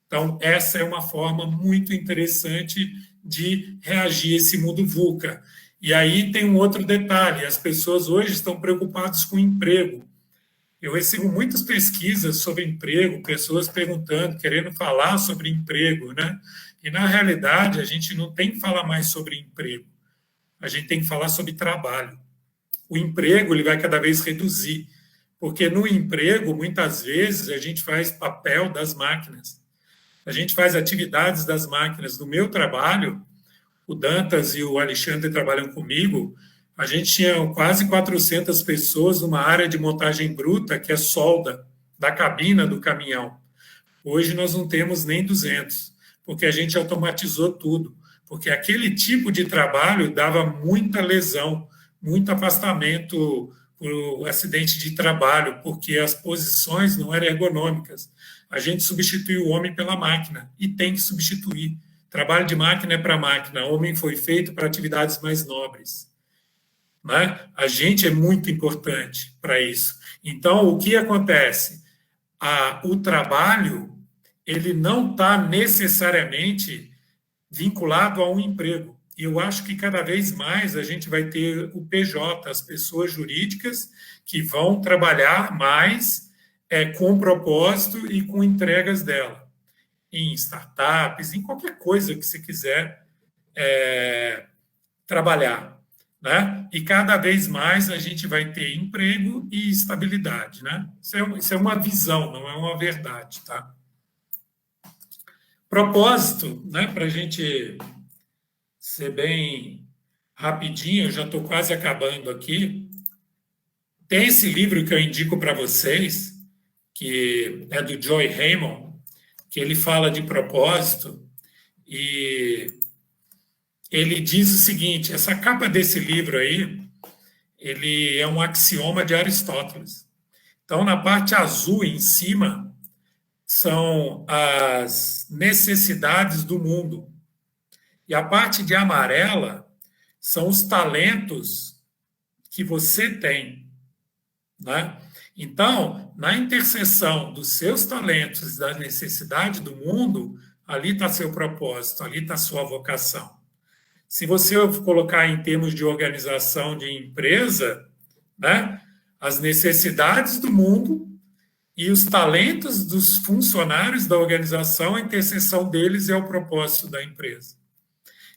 Então, essa é uma forma muito interessante de reagir a esse mundo VUCA. E aí tem um outro detalhe: as pessoas hoje estão preocupadas com emprego. Eu recebo muitas pesquisas sobre emprego, pessoas perguntando, querendo falar sobre emprego, né? E, na realidade, a gente não tem que falar mais sobre emprego. A gente tem que falar sobre trabalho. O emprego ele vai cada vez reduzir, porque no emprego, muitas vezes, a gente faz papel das máquinas. A gente faz atividades das máquinas. No meu trabalho, o Dantas e o Alexandre trabalham comigo, a gente tinha quase 400 pessoas numa área de montagem bruta, que é solda, da cabina do caminhão. Hoje nós não temos nem 200, porque a gente automatizou tudo, porque aquele tipo de trabalho dava muita lesão, muito afastamento por acidente de trabalho, porque as posições não eram ergonômicas. A gente substituiu o homem pela máquina, e tem que substituir. Trabalho de máquina é para máquina, o homem foi feito para atividades mais nobres. Né? A gente é muito importante para isso. Então, o que acontece? O trabalho ele não está necessariamente vinculado a um emprego. E eu acho que cada vez mais a gente vai ter o PJ, as pessoas jurídicas que vão trabalhar mais com propósito e com entregas dela. Em startups, em qualquer coisa que você quiser trabalhar. Né? E cada vez mais a gente vai ter emprego e estabilidade. Né? Isso é uma visão, não é uma verdade. Tá? Propósito, né? Para a gente ser bem rapidinho, eu já estou quase acabando aqui. Tem esse livro que eu indico para vocês, que é do Joy Raymond, que ele fala de propósito, e ele diz o seguinte: essa capa desse livro aí, ele é um axioma de Aristóteles. Então, na parte azul em cima, são as necessidades do mundo. E a parte de amarela são os talentos que você tem. Né? Então, na interseção dos seus talentos e da necessidade do mundo, ali está seu propósito, ali está sua vocação. Se você colocar em termos de organização de empresa, né, as necessidades do mundo e os talentos dos funcionários da organização, a interseção deles é o propósito da empresa.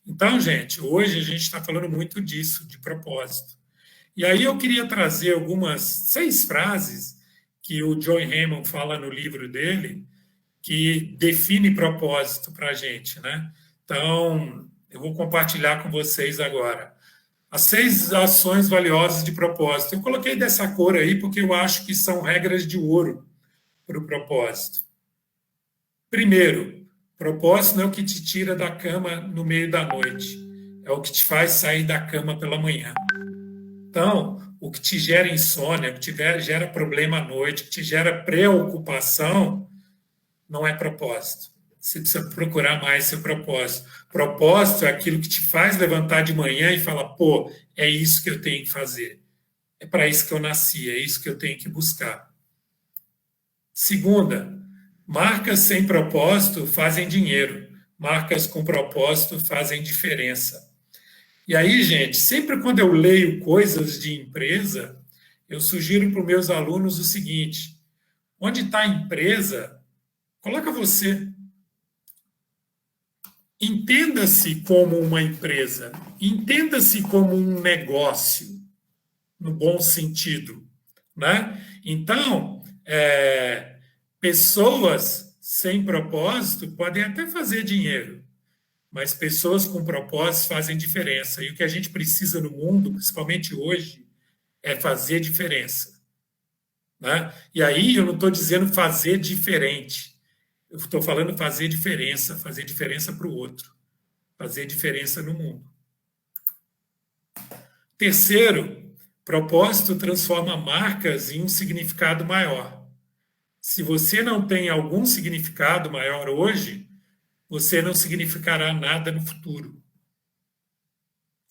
Então, gente, hoje a gente está falando muito disso, de propósito. E aí eu queria trazer algumas 6 frases que o Joy Raymond fala no livro dele, que define propósito para a gente, né? Então, eu vou compartilhar com vocês agora. As 6 ações valiosas de propósito. Eu coloquei dessa cor aí porque eu acho que são regras de ouro para o propósito. Primeiro, propósito não é o que te tira da cama no meio da noite, é o que te faz sair da cama pela manhã. Então, o que te gera insônia, o que gera problema à noite, o que te gera preocupação, não é propósito. Você precisa procurar mais seu propósito. Propósito é aquilo que te faz levantar de manhã e falar, pô, é isso que eu tenho que fazer. É para isso que eu nasci, é isso que eu tenho que buscar. Segunda, marcas sem propósito fazem dinheiro. Marcas com propósito fazem diferença. E aí, gente, sempre quando eu leio coisas de empresa, eu sugiro para os meus alunos o seguinte: onde está a empresa, coloca você. Entenda-se como uma empresa, entenda-se como um negócio, no bom sentido, né? Então, pessoas sem propósito podem até fazer dinheiro, mas pessoas com propósito fazem diferença. E o que a gente precisa no mundo, principalmente hoje, é fazer diferença, né? E aí eu não estou dizendo fazer diferente. Eu estou falando fazer diferença para o outro, fazer diferença no mundo. Terceiro, propósito transforma marcas em um significado maior. Se você não tem algum significado maior hoje, você não significará nada no futuro.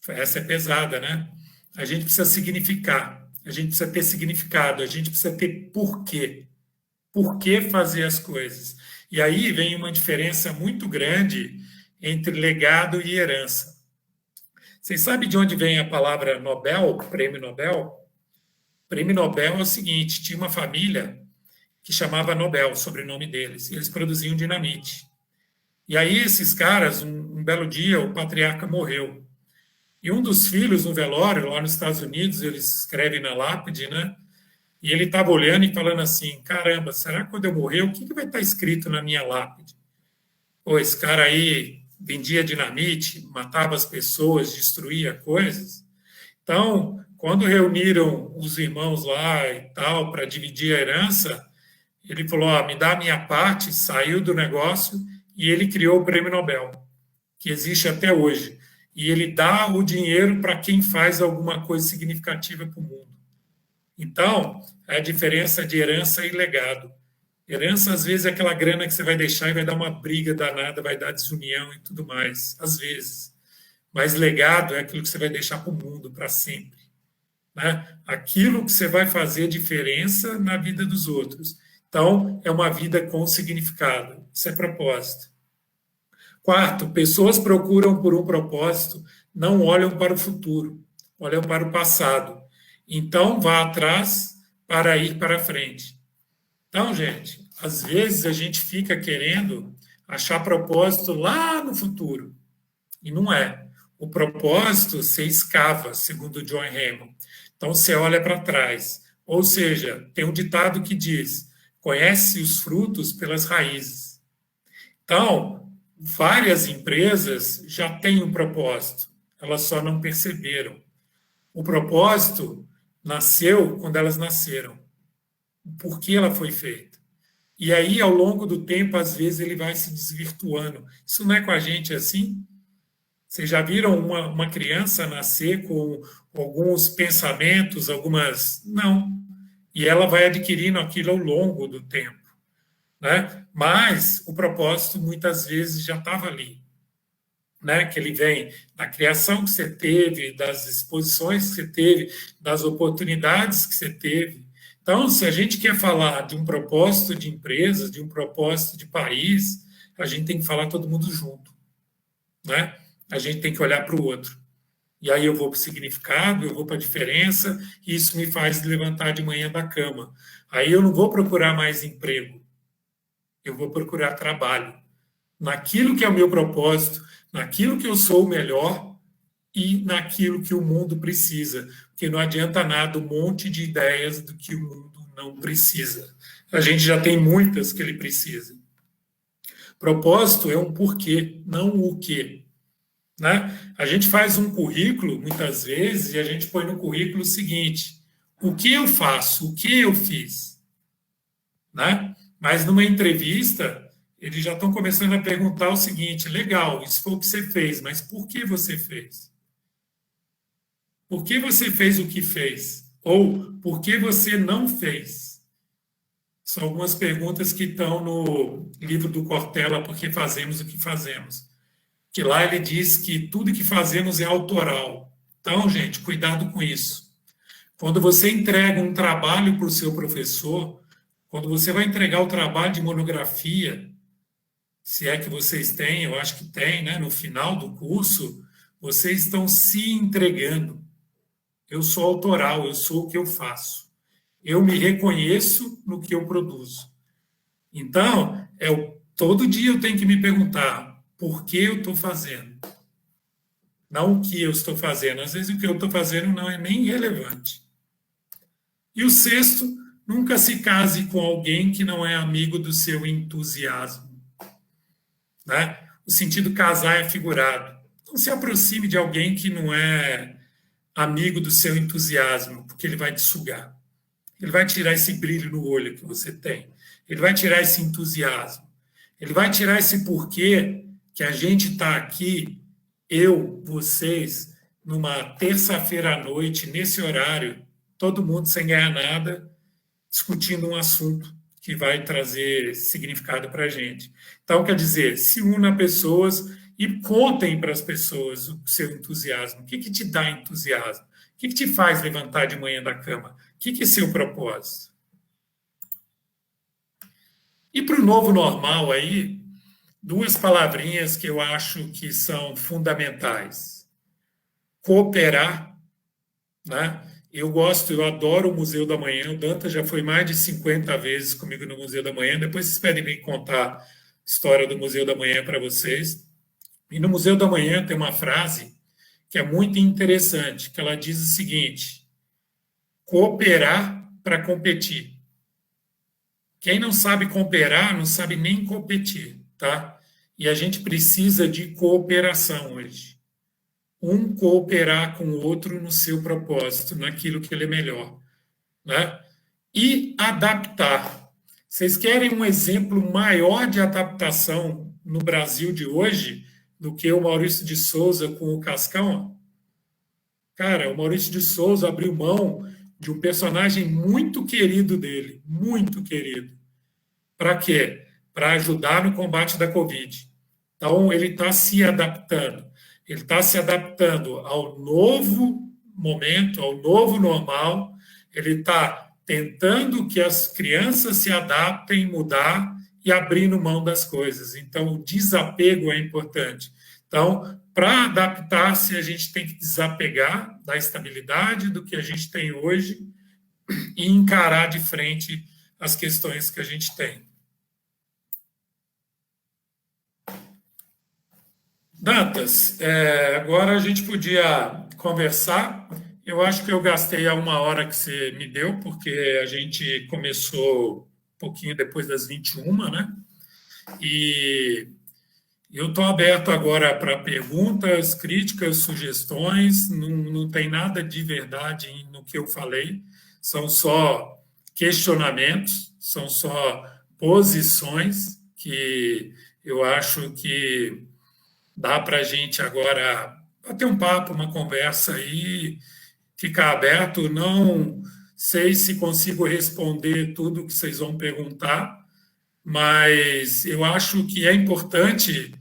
Essa é pesada, né? A gente precisa significar, a gente precisa ter significado, a gente precisa ter porquê. Por que fazer as coisas? E aí vem uma diferença muito grande entre legado e herança. Vocês sabem de onde vem a palavra Nobel, prêmio Nobel? Prêmio Nobel é o seguinte: tinha uma família que chamava Nobel, o sobrenome deles, e eles produziam dinamite. E aí esses caras, um belo dia, o patriarca morreu. E um dos filhos, no velório, lá nos Estados Unidos, eles escrevem na lápide, né? E ele estava olhando e falando assim, caramba, será que quando eu morrer, o que vai estar escrito na minha lápide? Pô, esse cara aí vendia dinamite, matava as pessoas, destruía coisas. Então, quando reuniram os irmãos lá e tal, para dividir a herança, ele falou, me dá a minha parte, saiu do negócio e ele criou o Prêmio Nobel, que existe até hoje. E ele dá o dinheiro para quem faz alguma coisa significativa para o mundo. Então, é a diferença de herança e legado. Herança, às vezes, é aquela grana que você vai deixar e vai dar uma briga danada, vai dar desunião e tudo mais, às vezes. Mas legado é aquilo que você vai deixar para o mundo, para sempre. Né? Aquilo que você vai fazer diferença na vida dos outros. Então, é uma vida com significado. Isso é propósito. Quarto, pessoas procuram por um propósito, não olham para o futuro, olham para o passado. Então, vá atrás para ir para frente. Então, gente, às vezes a gente fica querendo achar propósito lá no futuro. E não é. O propósito você escava, segundo John Hammond. Então, você olha para trás. Ou seja, tem um ditado que diz, conhece os frutos pelas raízes. Então, várias empresas já têm um propósito. Elas só não perceberam. O propósito nasceu quando elas nasceram. Por que ela foi feita? E aí, ao longo do tempo, às vezes, ele vai se desvirtuando. Isso não é com a gente assim? Vocês já viram uma criança nascer com alguns pensamentos, algumas... Não. E ela vai adquirindo aquilo ao longo do tempo. Né? Mas o propósito, muitas vezes, já estava ali. Né, que ele vem da criação que você teve, das exposições que você teve, das oportunidades que você teve. Então, se a gente quer falar de um propósito de empresa, de um propósito de país, a gente tem que falar todo mundo junto. Né? A gente tem que olhar para o outro. E aí eu vou para o significado, eu vou para a diferença, e isso me faz levantar de manhã da cama. Aí eu não vou procurar mais emprego, eu vou procurar trabalho. Naquilo que é o meu propósito, naquilo que eu sou o melhor e naquilo que o mundo precisa. Porque não adianta nada um monte de ideias do que o mundo não precisa. A gente já tem muitas que ele precisa. Propósito é um porquê, não o quê. Né? A gente faz um currículo, muitas vezes, e a gente põe no currículo o seguinte, o que eu faço, o que eu fiz. Né? Mas numa entrevista... eles já estão começando a perguntar o seguinte, legal, isso foi o que você fez, mas por que você fez? Por que você fez o que fez? Ou por que você não fez? São algumas perguntas que estão no livro do Cortella, Por que Fazemos o que Fazemos. Que lá ele diz que tudo que fazemos é autoral. Então, gente, cuidado com isso. Quando você entrega um trabalho para o seu professor, quando você vai entregar o trabalho de monografia, se é que vocês têm, eu acho que tem, né? No final do curso, vocês estão se entregando. Eu sou autoral, eu sou o que eu faço. Eu me reconheço no que eu produzo. Então, todo dia eu tenho que me perguntar por que eu estou fazendo. Não o que eu estou fazendo. Às vezes o que eu estou fazendo não é nem relevante. E o sexto, nunca se case com alguém que não é amigo do seu entusiasmo. Né? O sentido casar é figurado. Não se aproxime de alguém que não é amigo do seu entusiasmo, porque ele vai te sugar. Ele vai tirar esse brilho no olho que você tem. Ele vai tirar esse entusiasmo. Ele vai tirar esse porquê que a gente está aqui, eu, vocês, numa terça-feira à noite, nesse horário, todo mundo sem ganhar nada, discutindo um assunto que vai trazer significado para a gente. Então, quer dizer, se una a pessoas e contem para as pessoas o seu entusiasmo. O que te dá entusiasmo? O que te faz levantar de manhã da cama? O que é seu propósito? E para o novo normal aí, duas palavrinhas que eu acho que são fundamentais. Cooperar, né? Eu adoro o Museu da Manhã. O Dantas já foi mais de 50 vezes comigo no Museu da Manhã. Depois vocês pedem me contar a história do Museu da Manhã para vocês. E no Museu da Manhã tem uma frase que é muito interessante, que ela diz o seguinte: cooperar para competir. Quem não sabe cooperar, não sabe nem competir, tá? E a gente precisa de cooperação hoje. Um cooperar com o outro no seu propósito, naquilo que ele é melhor, né? E adaptar. Vocês querem um exemplo maior de adaptação no Brasil de hoje do que o Maurício de Souza com o Cascão? Cara, o Maurício de Souza abriu mão de um personagem muito querido dele, muito querido. Para quê? Para ajudar no combate da Covid. Então, ele está se adaptando. Ele está se adaptando ao novo momento, ao novo normal. Ele está tentando que as crianças se adaptem, mudar e abrindo mão das coisas. Então, o desapego é importante. Então, para adaptar-se, a gente tem que desapegar da estabilidade do que a gente tem hoje e encarar de frente as questões que a gente tem. Dantas, agora a gente podia conversar. Eu acho que eu gastei a 1 hora que você me deu, porque a gente começou um pouquinho depois das 21, né? E eu estou aberto agora para perguntas, críticas, sugestões. Não tem nada de verdade no que eu falei, são só questionamentos, são só posições que eu acho que dá para a gente agora bater um papo, uma conversa aí, ficar aberto. Não sei se consigo responder tudo que vocês vão perguntar, mas eu acho que é importante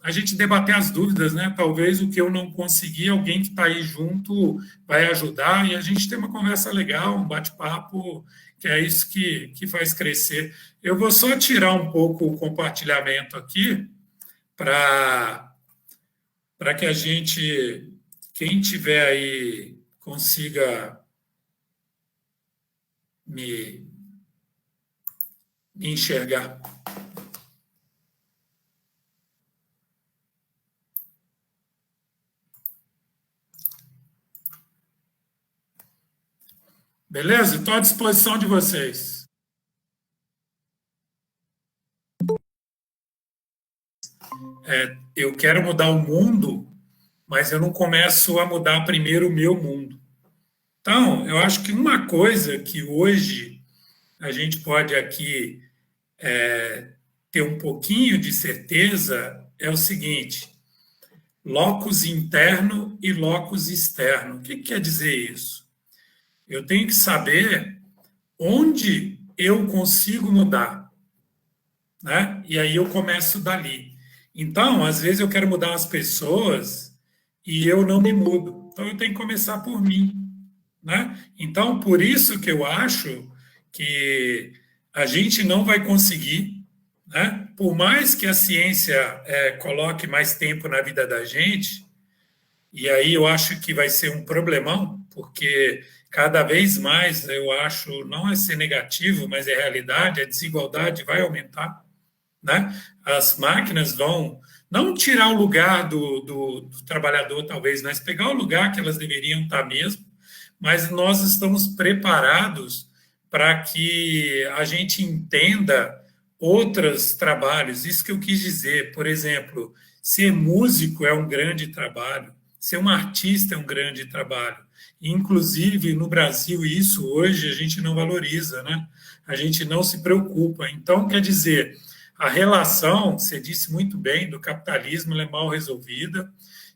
a gente debater as dúvidas, né? Talvez o que eu não consegui, alguém que está aí junto vai ajudar e a gente tem uma conversa legal, um bate-papo, que é isso que faz crescer. Eu vou só tirar um pouco o compartilhamento aqui para que a gente, quem tiver aí, consiga me enxergar. Beleza? Estou à disposição de vocês. Eu quero mudar o mundo, mas eu não começo a mudar primeiro o meu mundo. Então, eu acho que uma coisa que hoje a gente pode aqui ter um pouquinho de certeza é o seguinte: locus interno e locus externo. O que quer dizer isso? Eu tenho que saber onde eu consigo mudar, né? E aí eu começo dali. Então, às vezes eu quero mudar as pessoas e eu não me mudo. Então, eu tenho que começar por mim, né? Então, por isso que eu acho que a gente não vai conseguir, né? Por mais que a ciência coloque mais tempo na vida da gente, e aí eu acho que vai ser um problemão, porque cada vez mais eu acho, não é ser negativo, mas é realidade, a desigualdade vai aumentar, né? As máquinas vão não tirar o lugar do trabalhador, talvez, mas pegar o lugar que elas deveriam estar mesmo, mas nós estamos preparados para que a gente entenda outros trabalhos. Isso que eu quis dizer. Por exemplo, ser músico é um grande trabalho, ser um artista é um grande trabalho. Inclusive, no Brasil, isso hoje a gente não valoriza, né? A gente não se preocupa. Então, quer dizer, a relação, você disse muito bem, do capitalismo ela é mal resolvida,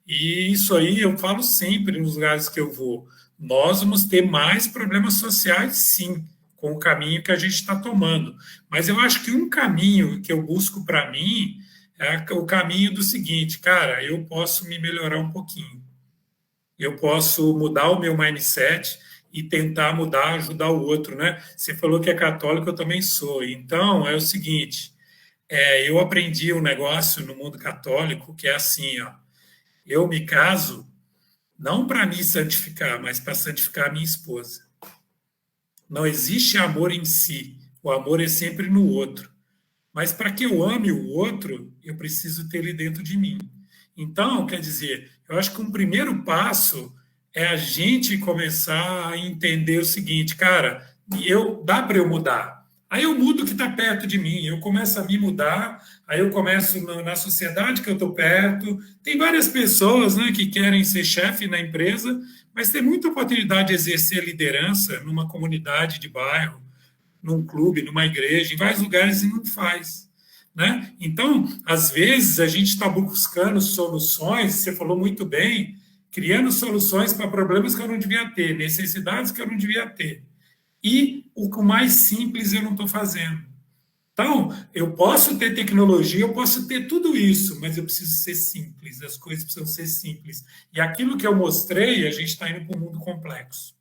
e isso aí eu falo sempre nos lugares que eu vou. Nós vamos ter mais problemas sociais, sim, com o caminho que a gente está tomando. Mas eu acho que um caminho que eu busco para mim é o caminho do seguinte, cara, eu posso me melhorar um pouquinho. Eu posso mudar o meu mindset e tentar mudar, ajudar o outro, né? Você falou que é católico, eu também sou. Então, é o seguinte, eu aprendi um negócio no mundo católico que é assim, ó, eu me caso não para me santificar, mas para santificar a minha esposa. Não existe amor em si, o amor é sempre no outro. Mas para que eu ame o outro, eu preciso ter ele dentro de mim. Então, quer dizer, eu acho que um primeiro passo é a gente começar a entender o seguinte, cara, dá para eu mudar. Aí eu mudo o que está perto de mim, eu começo a me mudar, aí eu começo na sociedade que eu estou perto. Tem várias pessoas, né, que querem ser chefe na empresa, mas tem muita oportunidade de exercer liderança numa comunidade de bairro, num clube, numa igreja, em vários lugares e não faz. Né? Então, às vezes, a gente está buscando soluções, você falou muito bem, criando soluções para problemas que eu não devia ter, necessidades que eu não devia ter. E o mais simples eu não estou fazendo. Então, eu posso ter tecnologia, eu posso ter tudo isso, mas eu preciso ser simples, as coisas precisam ser simples. E aquilo que eu mostrei, a gente está indo para um mundo complexo.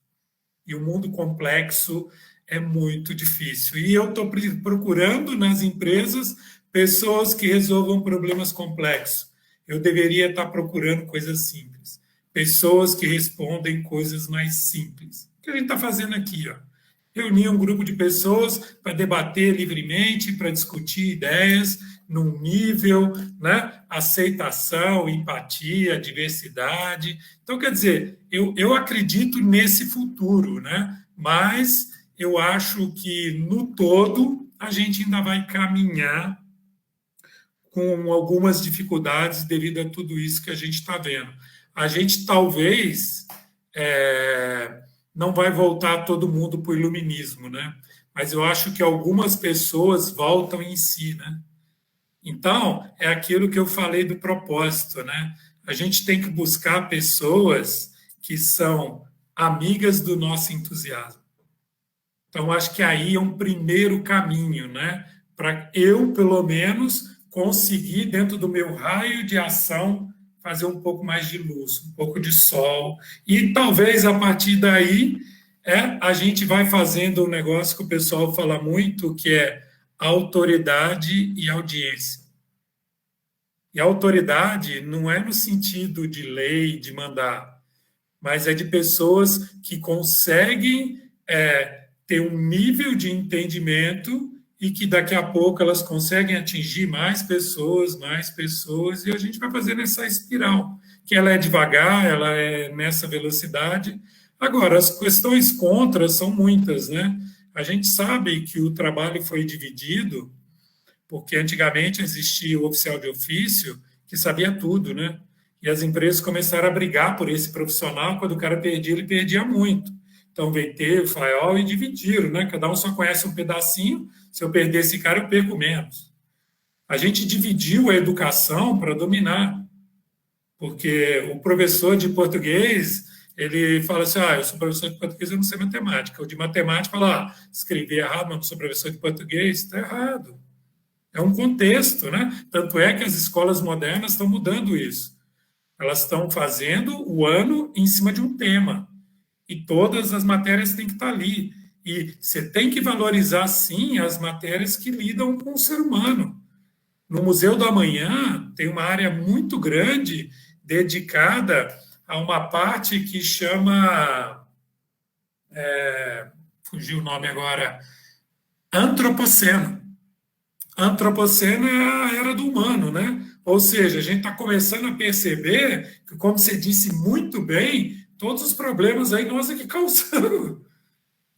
E o mundo complexo é muito difícil. E eu estou procurando nas empresas pessoas que resolvam problemas complexos. Eu deveria estar procurando coisas simples. Pessoas que respondem coisas mais simples. O que a gente está fazendo aqui? Ó? Reunir um grupo de pessoas para debater livremente, para discutir ideias num nível, né? Aceitação, empatia, diversidade. Então, quer dizer, eu acredito nesse futuro, né? Mas eu acho que, no todo, a gente ainda vai caminhar com algumas dificuldades devido a tudo isso que a gente está vendo. A gente talvez não vai voltar todo mundo para o iluminismo, né? Mas eu acho que algumas pessoas voltam em si, né? Então, é aquilo que eu falei do propósito, né? A gente tem que buscar pessoas que são amigas do nosso entusiasmo. Então, acho que aí é um primeiro caminho, né? Para eu, pelo menos, conseguir, dentro do meu raio de ação, fazer um pouco mais de luz, um pouco de sol. E talvez, a partir daí, a gente vai fazendo um negócio que o pessoal fala muito, que é autoridade e audiência. E a autoridade não é no sentido de lei, de mandar, mas é de pessoas que conseguem ter um nível de entendimento e que daqui a pouco elas conseguem atingir mais pessoas, e a gente vai fazendo essa espiral, que ela é devagar, ela é nessa velocidade. Agora, as questões contra são muitas, né? A gente sabe que o trabalho foi dividido, porque antigamente existia o oficial de ofício que sabia tudo, né? E as empresas começaram a brigar por esse profissional, quando o cara perdia, ele perdia muito. Então, VT, o FAIOL e dividiram, né? Cada um só conhece um pedacinho, se eu perder esse cara, eu perco menos. A gente dividiu a educação para dominar. Porque o professor de português, ele fala assim, eu sou professor de português, eu não sei matemática. O de matemática fala, escrevi errado, mas não sou professor de português, está errado. É um contexto, né? Tanto é que as escolas modernas estão mudando isso. Elas estão fazendo o ano em cima de um tema. E todas as matérias têm que estar ali. E você tem que valorizar, sim, as matérias que lidam com o ser humano. No Museu do Amanhã tem uma área muito grande dedicada a uma parte que chama, fugiu o nome agora, antropoceno. Antropoceno é a era do humano, né? Ou seja, a gente está começando a perceber que, como você disse muito bem, todos os problemas aí nós é que causamos.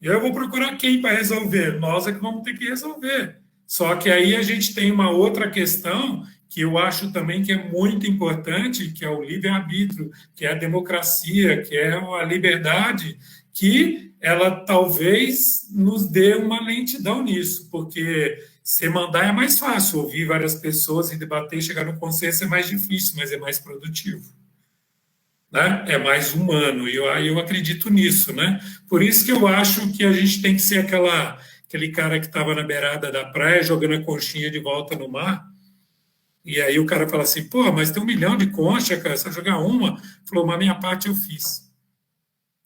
E eu vou procurar quem para resolver? Nós é que vamos ter que resolver. Só que aí a gente tem uma outra questão que eu acho também que é muito importante, que é o livre-arbítrio, que é a democracia, que é a liberdade, que ela talvez nos dê uma lentidão nisso, porque se mandar é mais fácil, ouvir várias pessoas e debater, chegar no consenso é mais difícil, mas é mais produtivo. Né? É mais humano, e eu acredito nisso, né? Por isso que eu acho que a gente tem que ser aquele cara que estava na beirada da praia jogando a conchinha de volta no mar, e aí o cara fala assim, pô, mas tem 1 milhão de conchas, cara, só jogar uma. Falou, mas a minha parte eu fiz.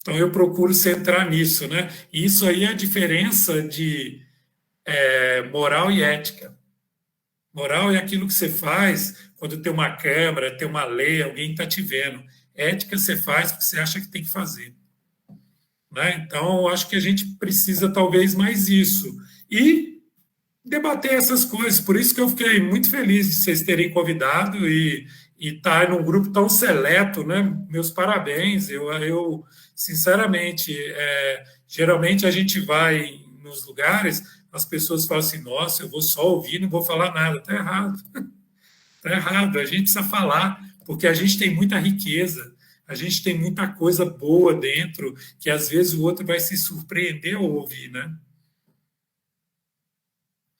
Então eu procuro centrar nisso, né? E isso aí é a diferença de moral e ética. Moral é aquilo que você faz quando tem uma câmera, tem uma lei, alguém está te vendo. Ética você faz porque você acha que tem que fazer. Né? Então, eu acho que a gente precisa talvez mais isso. E debater essas coisas. Por isso que eu fiquei muito feliz de vocês terem convidado e estar num grupo tão seleto. Né? Meus parabéns. Eu sinceramente, geralmente a gente vai nos lugares, as pessoas falam assim, nossa, eu vou só ouvir, não vou falar nada. Está errado. Está errado. A gente precisa falar, porque a gente tem muita riqueza. A gente tem muita coisa boa dentro, que às vezes o outro vai se surpreender ao ouvir, né?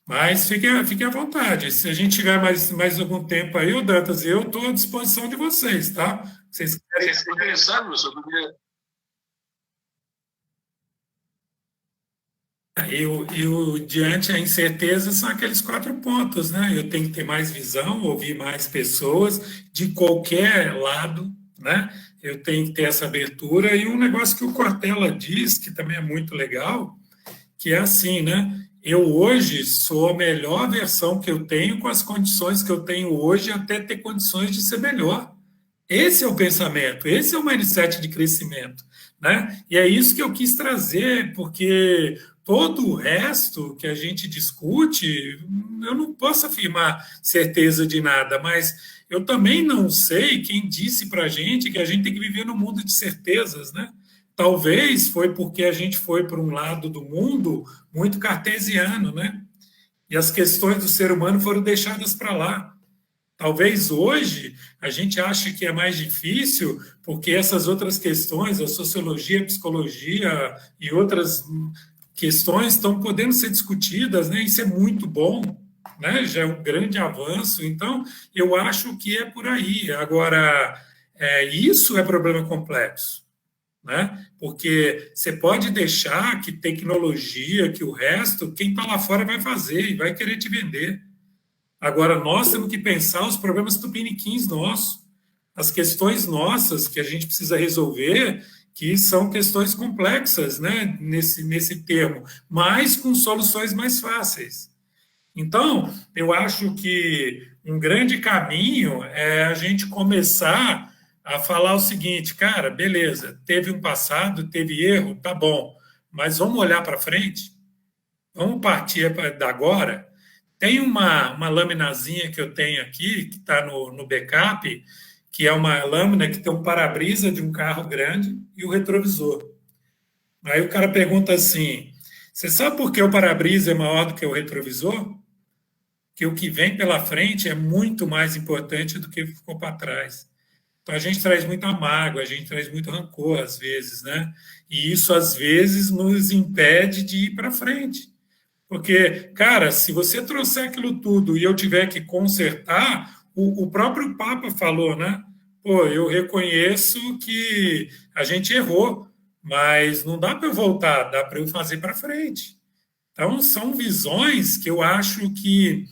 Mas fique à vontade. Se a gente tiver mais algum tempo aí, ô Dantas, eu estou à disposição de vocês, tá? Vocês querem... Interessante, professor, porque... Diante a incerteza são aqueles 4 pontos, né? Eu tenho que ter mais visão, ouvir mais pessoas de qualquer lado, né? Eu tenho que ter essa abertura. E um negócio que o Cortella diz, que também é muito legal, que é assim, né? Eu hoje sou a melhor versão que eu tenho com as condições que eu tenho hoje até ter condições de ser melhor. Esse é o pensamento, esse é o mindset de crescimento, né? E é isso que eu quis trazer, porque todo o resto que a gente discute, eu não posso afirmar certeza de nada, mas eu também não sei quem disse para a gente que a gente tem que viver num mundo de certezas, né? Talvez foi porque a gente foi para um lado do mundo muito cartesiano, né? E as questões do ser humano foram deixadas para lá. Talvez hoje a gente ache que é mais difícil porque essas outras questões, a sociologia, a psicologia e outras questões estão podendo ser discutidas, né? Isso é muito bom, né? Já é um grande avanço. Então, eu acho que é por aí. Agora, isso é problema complexo, né? Porque você pode deixar que tecnologia, que o resto, quem está lá fora vai fazer e vai querer te vender. Agora, nós temos que pensar os problemas tupiniquins nossos, as questões nossas que a gente precisa resolver, que são questões complexas, né, nesse termo, mas com soluções mais fáceis. Então, eu acho que um grande caminho é a gente começar a falar o seguinte, cara, beleza, teve um passado, teve erro, tá bom, mas vamos olhar para frente, vamos partir da agora. Tem uma laminazinha que eu tenho aqui, que está no backup, que é uma lâmina que tem um para-brisa de um carro grande e o retrovisor. Aí o cara pergunta assim, você sabe por que o para-brisa é maior do que o retrovisor? Que o que vem pela frente é muito mais importante do que o que ficou para trás. Então a gente traz muita mágoa, a gente traz muito rancor às vezes, né? E isso às vezes nos impede de ir para frente. Porque, cara, se você trouxer aquilo tudo e eu tiver que consertar, o próprio Papa falou, né? pô, eu reconheço que a gente errou, mas não dá para eu voltar, dá para eu fazer para frente. Então, são visões que eu acho que.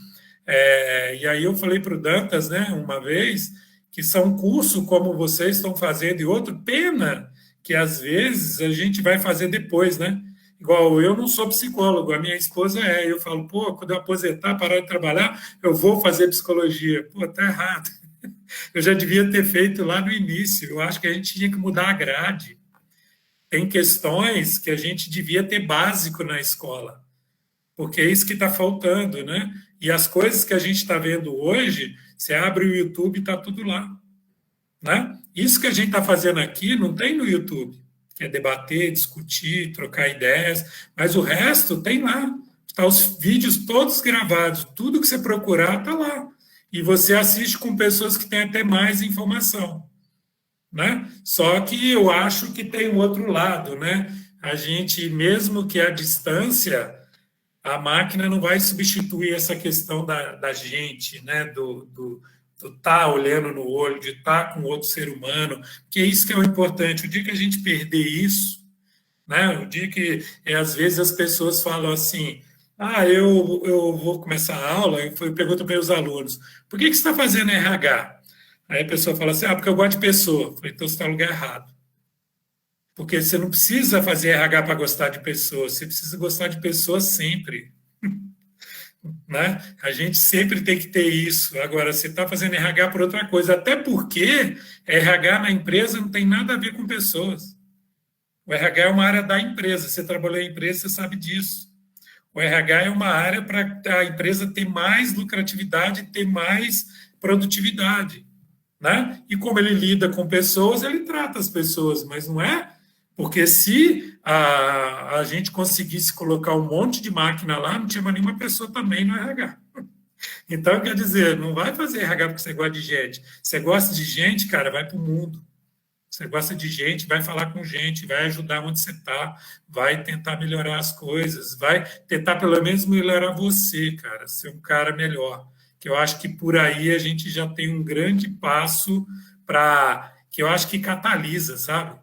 E aí eu falei para o Dantas, né, uma vez, que são curso como vocês estão fazendo e outro, pena que às vezes a gente vai fazer depois, né? Igual eu não sou psicólogo, a minha esposa é. Eu falo, pô, quando eu aposentar, parar de trabalhar, eu vou fazer psicologia. Pô, tá errado. Eu já devia ter feito lá no início. Eu acho que a gente tinha que mudar a grade. Tem questões que a gente devia ter básico na escola, porque é isso que está faltando, né? E as coisas que a gente está vendo hoje, você abre o YouTube e está tudo lá, né? Isso que a gente está fazendo aqui não tem no YouTube, que é debater, discutir, trocar ideias, mas o resto tem lá. Está os vídeos todos gravados, tudo que você procurar está lá. E você assiste com pessoas que têm até mais informação, né? Só que eu acho que tem o outro lado, né? A gente, mesmo que a distância, a máquina não vai substituir essa questão da gente, né? Do tá olhando no olho, de estar com outro ser humano, que é isso que é o importante. O dia que a gente perder isso, né? O dia que, às vezes, as pessoas falam assim, eu vou começar a aula, eu pergunto para os alunos, por que você está fazendo RH? Aí a pessoa fala assim, porque eu gosto de pessoa. Eu falei, então você está no lugar errado. Porque você não precisa fazer RH para gostar de pessoas, você precisa gostar de pessoas sempre, né? A gente sempre tem que ter isso. Agora, você está fazendo RH por outra coisa, até porque RH na empresa não tem nada a ver com pessoas. O RH é uma área da empresa. Você trabalhou em empresa, você sabe disso. O RH é uma área para a empresa ter mais lucratividade, ter mais produtividade, né? E como ele lida com pessoas, ele trata as pessoas, mas não é porque se a gente conseguisse colocar um monte de máquina lá, não tinha mais nenhuma pessoa também no RH. Então, quer dizer, não vai fazer RH porque você gosta de gente. Você gosta de gente, cara, vai para o mundo. Você gosta de gente, vai falar com gente, vai ajudar onde você está, vai tentar melhorar as coisas, vai tentar pelo menos melhorar você, cara, ser um cara melhor. Que eu acho que por aí a gente já tem um grande passo para que eu acho que catalisa, sabe?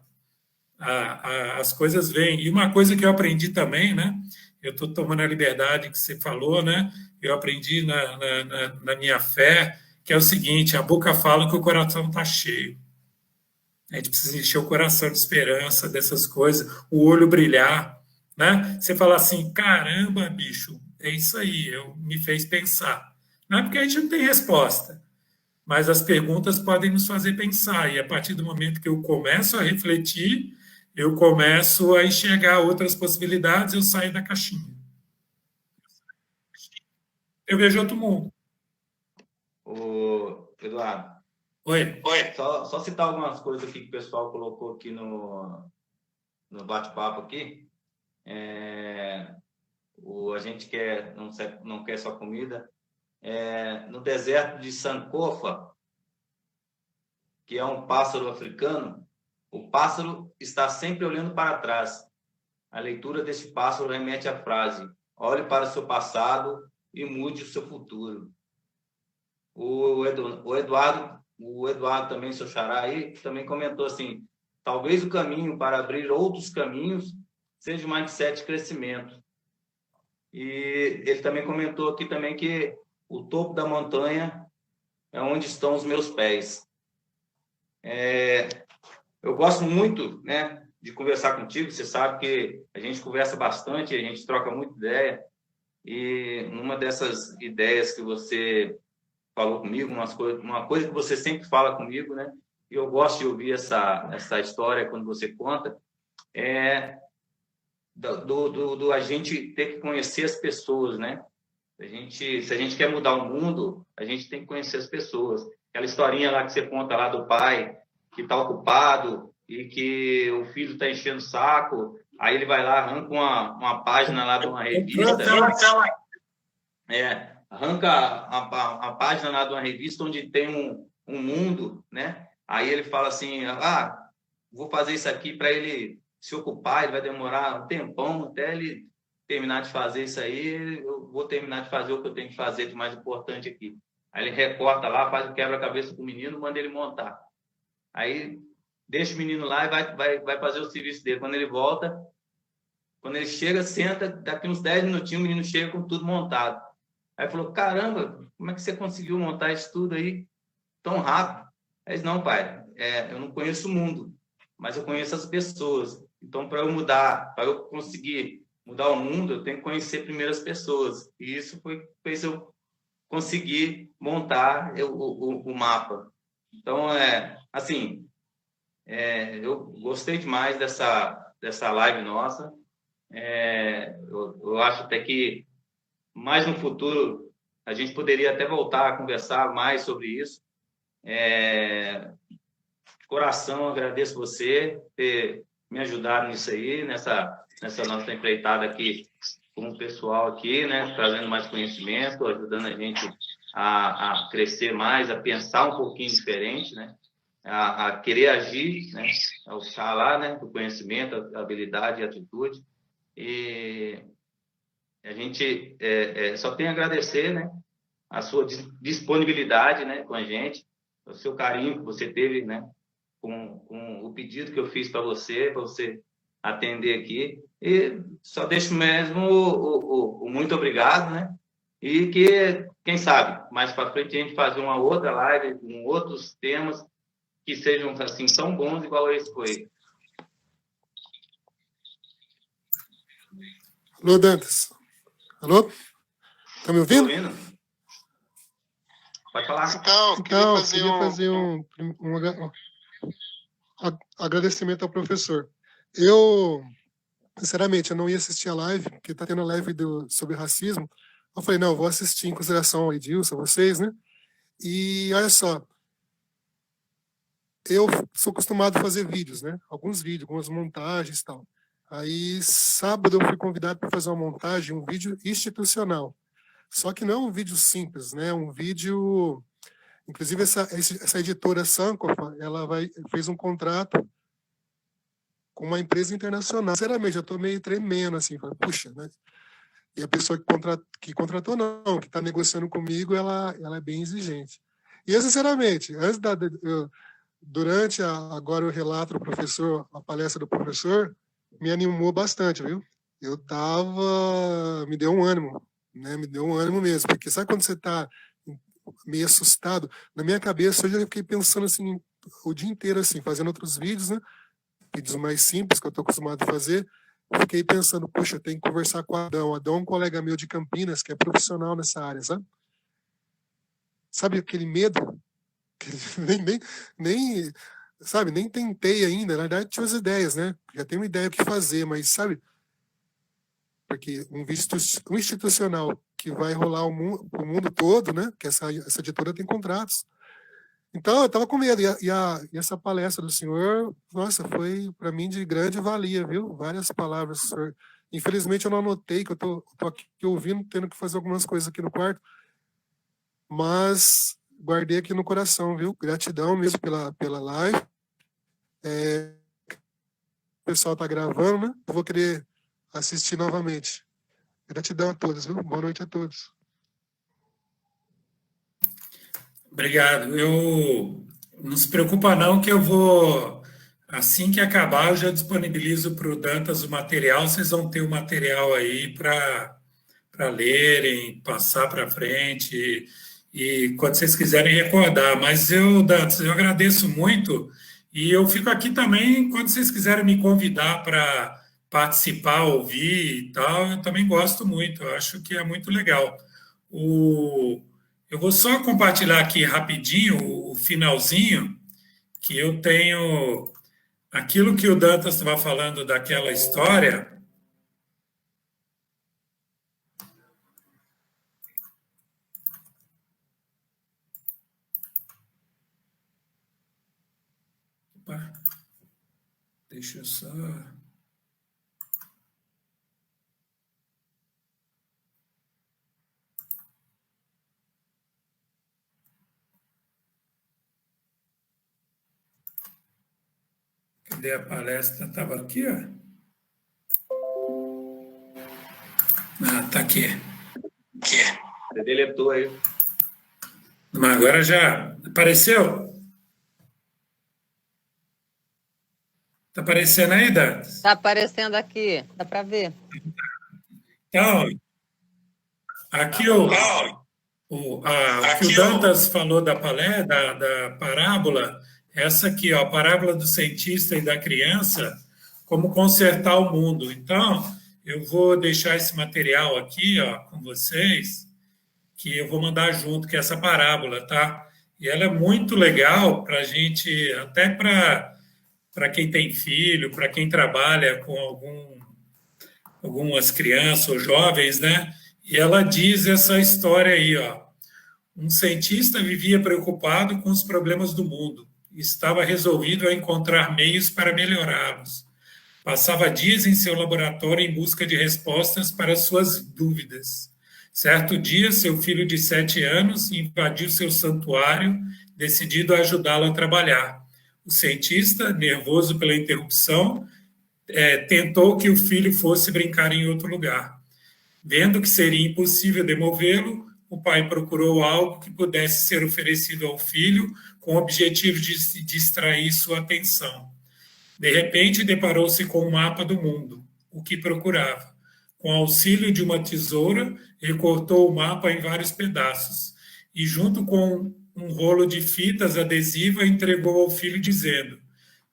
As coisas vêm. E uma coisa que eu aprendi também, né? Eu estou tomando a liberdade que você falou, né? Eu aprendi na minha fé, que é o seguinte: a boca fala que o coração está cheio. A gente precisa encher o coração de esperança dessas coisas, o olho brilhar, né? Você fala assim, caramba, bicho, é isso aí, me fez pensar. Não é porque a gente não tem resposta, mas as perguntas podem nos fazer pensar, e a partir do momento que eu começo a refletir, eu começo a enxergar outras possibilidades, eu saio da caixinha. Eu vejo outro mundo. O Eduardo, Oi. só citar algumas coisas aqui que o pessoal colocou aqui no bate-papo aqui. A gente não quer só comida. No deserto de Sankofa, que é um pássaro africano, o pássaro está sempre olhando para trás. A leitura deste pássaro remete à frase: olhe para o seu passado e mude o seu futuro. O Eduardo também, seu xará aí, também comentou assim: talvez o caminho para abrir outros caminhos seja o mindset de crescimento. E ele também comentou aqui também que o topo da montanha é onde estão os meus pés. Eu gosto muito, né, de conversar contigo. Você sabe que a gente conversa bastante, a gente troca muita ideia. E uma dessas ideias que você falou comigo, uma coisa que você sempre fala comigo, né? E eu gosto de ouvir essa história quando você conta, do a gente ter que conhecer as pessoas, né? Se a gente quer mudar o mundo, a gente tem que conhecer as pessoas. Aquela historinha lá que você conta lá do pai que está ocupado e que o filho está enchendo o saco, aí ele vai lá, arranca uma página lá de uma revista. Arranca a página lá de uma revista onde tem um mundo, né? Aí ele fala assim, vou fazer isso aqui para ele se ocupar, ele vai demorar um tempão até ele terminar de fazer isso aí, eu vou terminar de fazer o que eu tenho que fazer de mais importante aqui. Aí ele recorta lá, faz o quebra-cabeça com o menino, manda ele montar. Aí deixa o menino lá e vai fazer o serviço dele. Quando ele volta, quando ele chega, senta, daqui uns 10 minutinhos, o menino chega com tudo montado. Aí falou, caramba, como é que você conseguiu montar isso tudo aí tão rápido? Aí disse, não, pai, eu não conheço o mundo, mas eu conheço as pessoas. Então, para eu conseguir mudar o mundo, eu tenho que conhecer primeiro as pessoas. E isso fez eu conseguir montar o mapa. Então, assim, eu gostei demais dessa live nossa. Eu acho até que mais no futuro a gente poderia até voltar a conversar mais sobre isso. De coração, agradeço você ter me ajudado nisso aí, nessa nossa empreitada aqui com o pessoal aqui, né, trazendo mais conhecimento, ajudando a gente a crescer mais, a pensar um pouquinho diferente, né, a querer agir, né, ao escalar, né, do conhecimento, a habilidade e a atitude. E a gente só tem a agradecer, né, a sua disponibilidade, né, com a gente, o seu carinho que você teve, né, com o pedido que eu fiz para você atender aqui. E só deixo mesmo o muito obrigado, né? E que, quem sabe, mais para frente a gente fazer uma outra live com outros temas que sejam assim tão bons igual esse foi. Alô, Dantas. Alô? Tá me ouvindo? Tô ouvindo? Pode falar. Então, queria fazer um agradecimento ao professor. Eu, sinceramente, eu não ia assistir a live, porque tá tendo a live sobre racismo. Eu falei, não, eu vou assistir em consideração ao Edilson, a vocês, né? E olha só, eu sou acostumado a fazer vídeos, né? Alguns vídeos, algumas montagens e tal. Aí, sábado, eu fui convidado para fazer uma montagem, um vídeo institucional. Só que não é um vídeo simples, né? Um vídeo... Inclusive, essa editora Sankofa, ela fez um contrato com uma empresa internacional. Sinceramente, eu estou meio tremendo, assim, falei, puxa, né? E a pessoa que contratou, não, que está negociando comigo, ela é bem exigente. E eu, sinceramente, durante agora o relato do professor, a palestra do professor, me animou bastante, viu? Me deu um ânimo, né? Me deu um ânimo mesmo, porque sabe quando você está meio assustado? Na minha cabeça, hoje eu fiquei pensando assim, o dia inteiro, assim, fazendo outros vídeos, né? Vídeos mais simples que eu estou acostumado a fazer. Fiquei pensando, poxa, eu tenho que conversar com o Adão. Adão é um colega meu de Campinas, que é profissional nessa área, sabe? Sabe aquele medo? Nem, sabe, nem tentei ainda. Na verdade, tinha as ideias, né? Já tenho uma ideia do que fazer, mas, sabe? Porque um institucional que vai rolar o mundo todo, né? Que essa editora tem contratos. Então, eu estava com medo. E essa palestra do senhor, nossa, foi para mim de grande valia, viu? Várias palavras, senhor. Infelizmente, eu não anotei, que eu tô aqui ouvindo, tendo que fazer algumas coisas aqui no quarto. Mas guardei aqui no coração, viu? Gratidão mesmo pela live. O pessoal está gravando, né? Eu vou querer assistir novamente. Gratidão a todos, viu? Boa noite a todos. Obrigado. Não se preocupa não que eu vou, assim que acabar, eu já disponibilizo para o Dantas o material, vocês vão ter o material aí para lerem, passar para frente e quando vocês quiserem recordar. Mas Dantas, eu agradeço muito e eu fico aqui também quando vocês quiserem me convidar para participar, ouvir e tal, eu também gosto muito, eu acho que é muito legal. Eu vou só compartilhar aqui rapidinho o finalzinho, que eu tenho aquilo que o Dantas estava falando daquela história. Opa, deixa eu só... Cadê a palestra? Estava aqui, ó. Ah, tá aqui. Você deletou aí. Mas agora já apareceu? Tá aparecendo aí, Dantas? Está aparecendo aqui, dá para ver. Então, aqui o que o Dantas falou da da parábola, essa aqui, ó, a parábola do cientista e da criança, como consertar o mundo. Então, eu vou deixar esse material aqui, ó, com vocês, que eu vou mandar junto, que é essa parábola, tá? E ela é muito legal para a gente, até para quem tem filho, para quem trabalha com algumas crianças ou jovens, né? E ela diz essa história aí, ó. Um cientista vivia preocupado com os problemas do mundo e estava resolvido a encontrar meios para melhorá-los. Passava dias em seu laboratório em busca de respostas para suas dúvidas. Certo dia, seu filho de 7 anos invadiu seu santuário, decidido a ajudá-lo a trabalhar. O cientista, nervoso pela interrupção, tentou que o filho fosse brincar em outro lugar. Vendo que seria impossível demovê-lo, o pai procurou algo que pudesse ser oferecido ao filho com o objetivo de distrair sua atenção. De repente, deparou-se com um mapa do mundo, o que procurava. Com auxílio de uma tesoura, recortou o mapa em vários pedaços e, junto com um rolo de fitas adesiva, entregou ao filho, dizendo: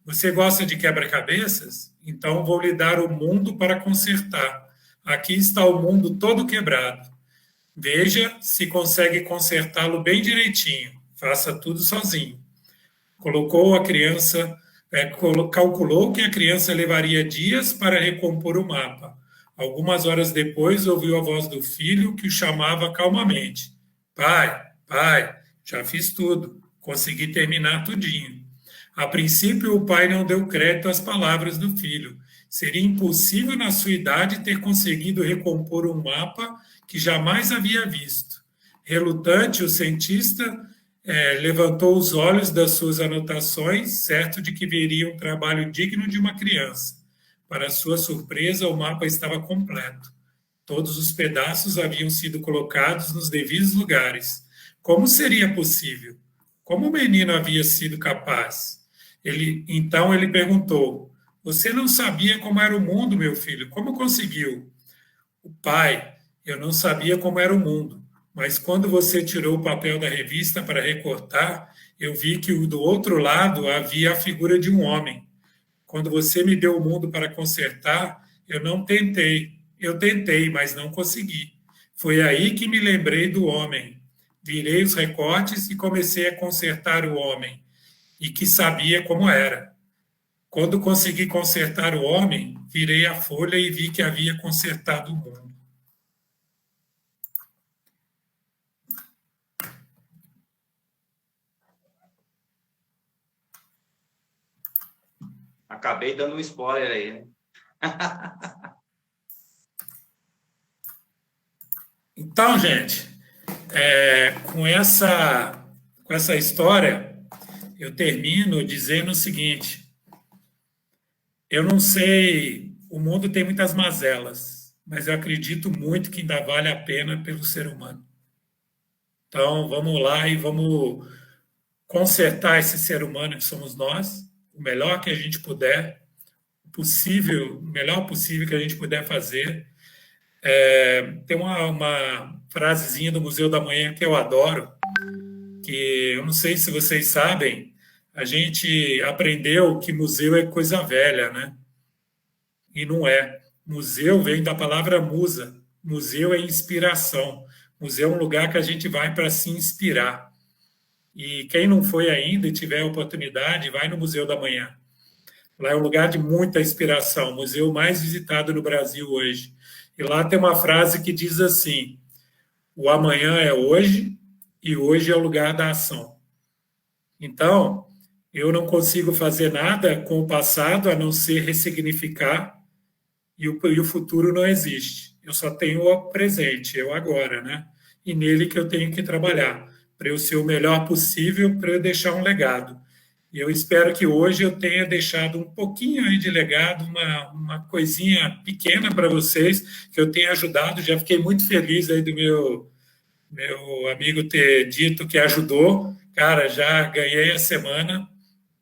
"Você gosta de quebra-cabeças? Então vou lhe dar o mundo para consertar. Aqui está o mundo todo quebrado. Veja se consegue consertá-lo bem direitinho. Faça tudo sozinho." Colocou a criança, calculou que a criança levaria dias para recompor o mapa. Algumas horas depois, ouviu a voz do filho que o chamava calmamente: "Pai, pai, já fiz tudo. Consegui terminar tudinho." A princípio, o pai não deu crédito às palavras do filho. Seria impossível, na sua idade, ter conseguido recompor um mapa que jamais havia visto. Relutante, o cientista levantou os olhos das suas anotações, certo de que veria um trabalho digno de uma criança. Para sua surpresa, o mapa estava completo. Todos os pedaços haviam sido colocados nos devidos lugares. Como seria possível? Como o menino havia sido capaz? Então ele perguntou: "Você não sabia como era o mundo, meu filho? Como conseguiu?" "O pai, eu não sabia como era o mundo, mas quando você tirou o papel da revista para recortar, eu vi que do outro lado havia a figura de um homem. Quando você me deu o mundo para consertar, eu tentei, mas não consegui. Foi aí que me lembrei do homem. Virei os recortes e comecei a consertar o homem, e que sabia como era. Quando consegui consertar o homem, virei a folha e vi que havia consertado o mundo." Acabei dando um spoiler aí, né? Então, gente, com essa história, eu termino dizendo o seguinte: eu não sei, o mundo tem muitas mazelas, mas eu acredito muito que ainda vale a pena pelo ser humano. Então, vamos lá e vamos consertar esse ser humano que somos nós, o melhor que a gente puder, o melhor possível que a gente puder fazer. Tem uma frasezinha do Museu da Manhã que eu adoro, que eu não sei se vocês sabem, a gente aprendeu que museu é coisa velha, né? E não é. Museu vem da palavra musa. Museu é inspiração. Museu é um lugar que a gente vai para se inspirar. E quem não foi ainda e tiver a oportunidade, vai no Museu da Manhã. Lá é um lugar de muita inspiração, o museu mais visitado no Brasil hoje. E lá tem uma frase que diz assim: "O amanhã é hoje e hoje é o lugar da ação." Então, eu não consigo fazer nada com o passado a não ser ressignificar, e o futuro não existe. Eu só tenho o presente, eu agora, né? E nele que eu tenho que trabalhar, para eu ser o melhor possível, para eu deixar um legado. E eu espero que hoje eu tenha deixado um pouquinho aí de legado, uma coisinha pequena para vocês, que eu tenha ajudado. Já fiquei muito feliz aí do meu amigo ter dito que ajudou. Cara, já ganhei a semana,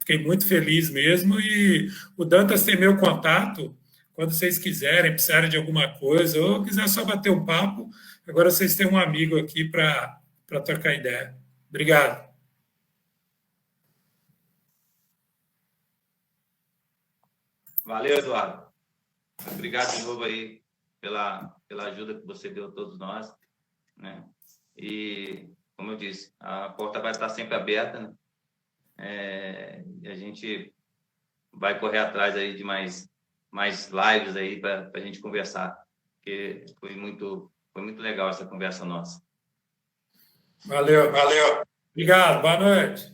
Fiquei muito feliz mesmo. E o Dantas tem meu contato. Quando vocês quiserem, precisarem de alguma coisa, ou quiser só bater um papo, agora vocês têm um amigo aqui para trocar ideia. Obrigado. Valeu, Eduardo. Obrigado de novo aí pela ajuda que você deu a todos nós, né? E, como eu disse, a porta vai estar sempre aberta, né? E a gente vai correr atrás aí de mais lives aí para a gente conversar, porque foi muito legal essa conversa nossa. Valeu. Obrigado. Boa noite.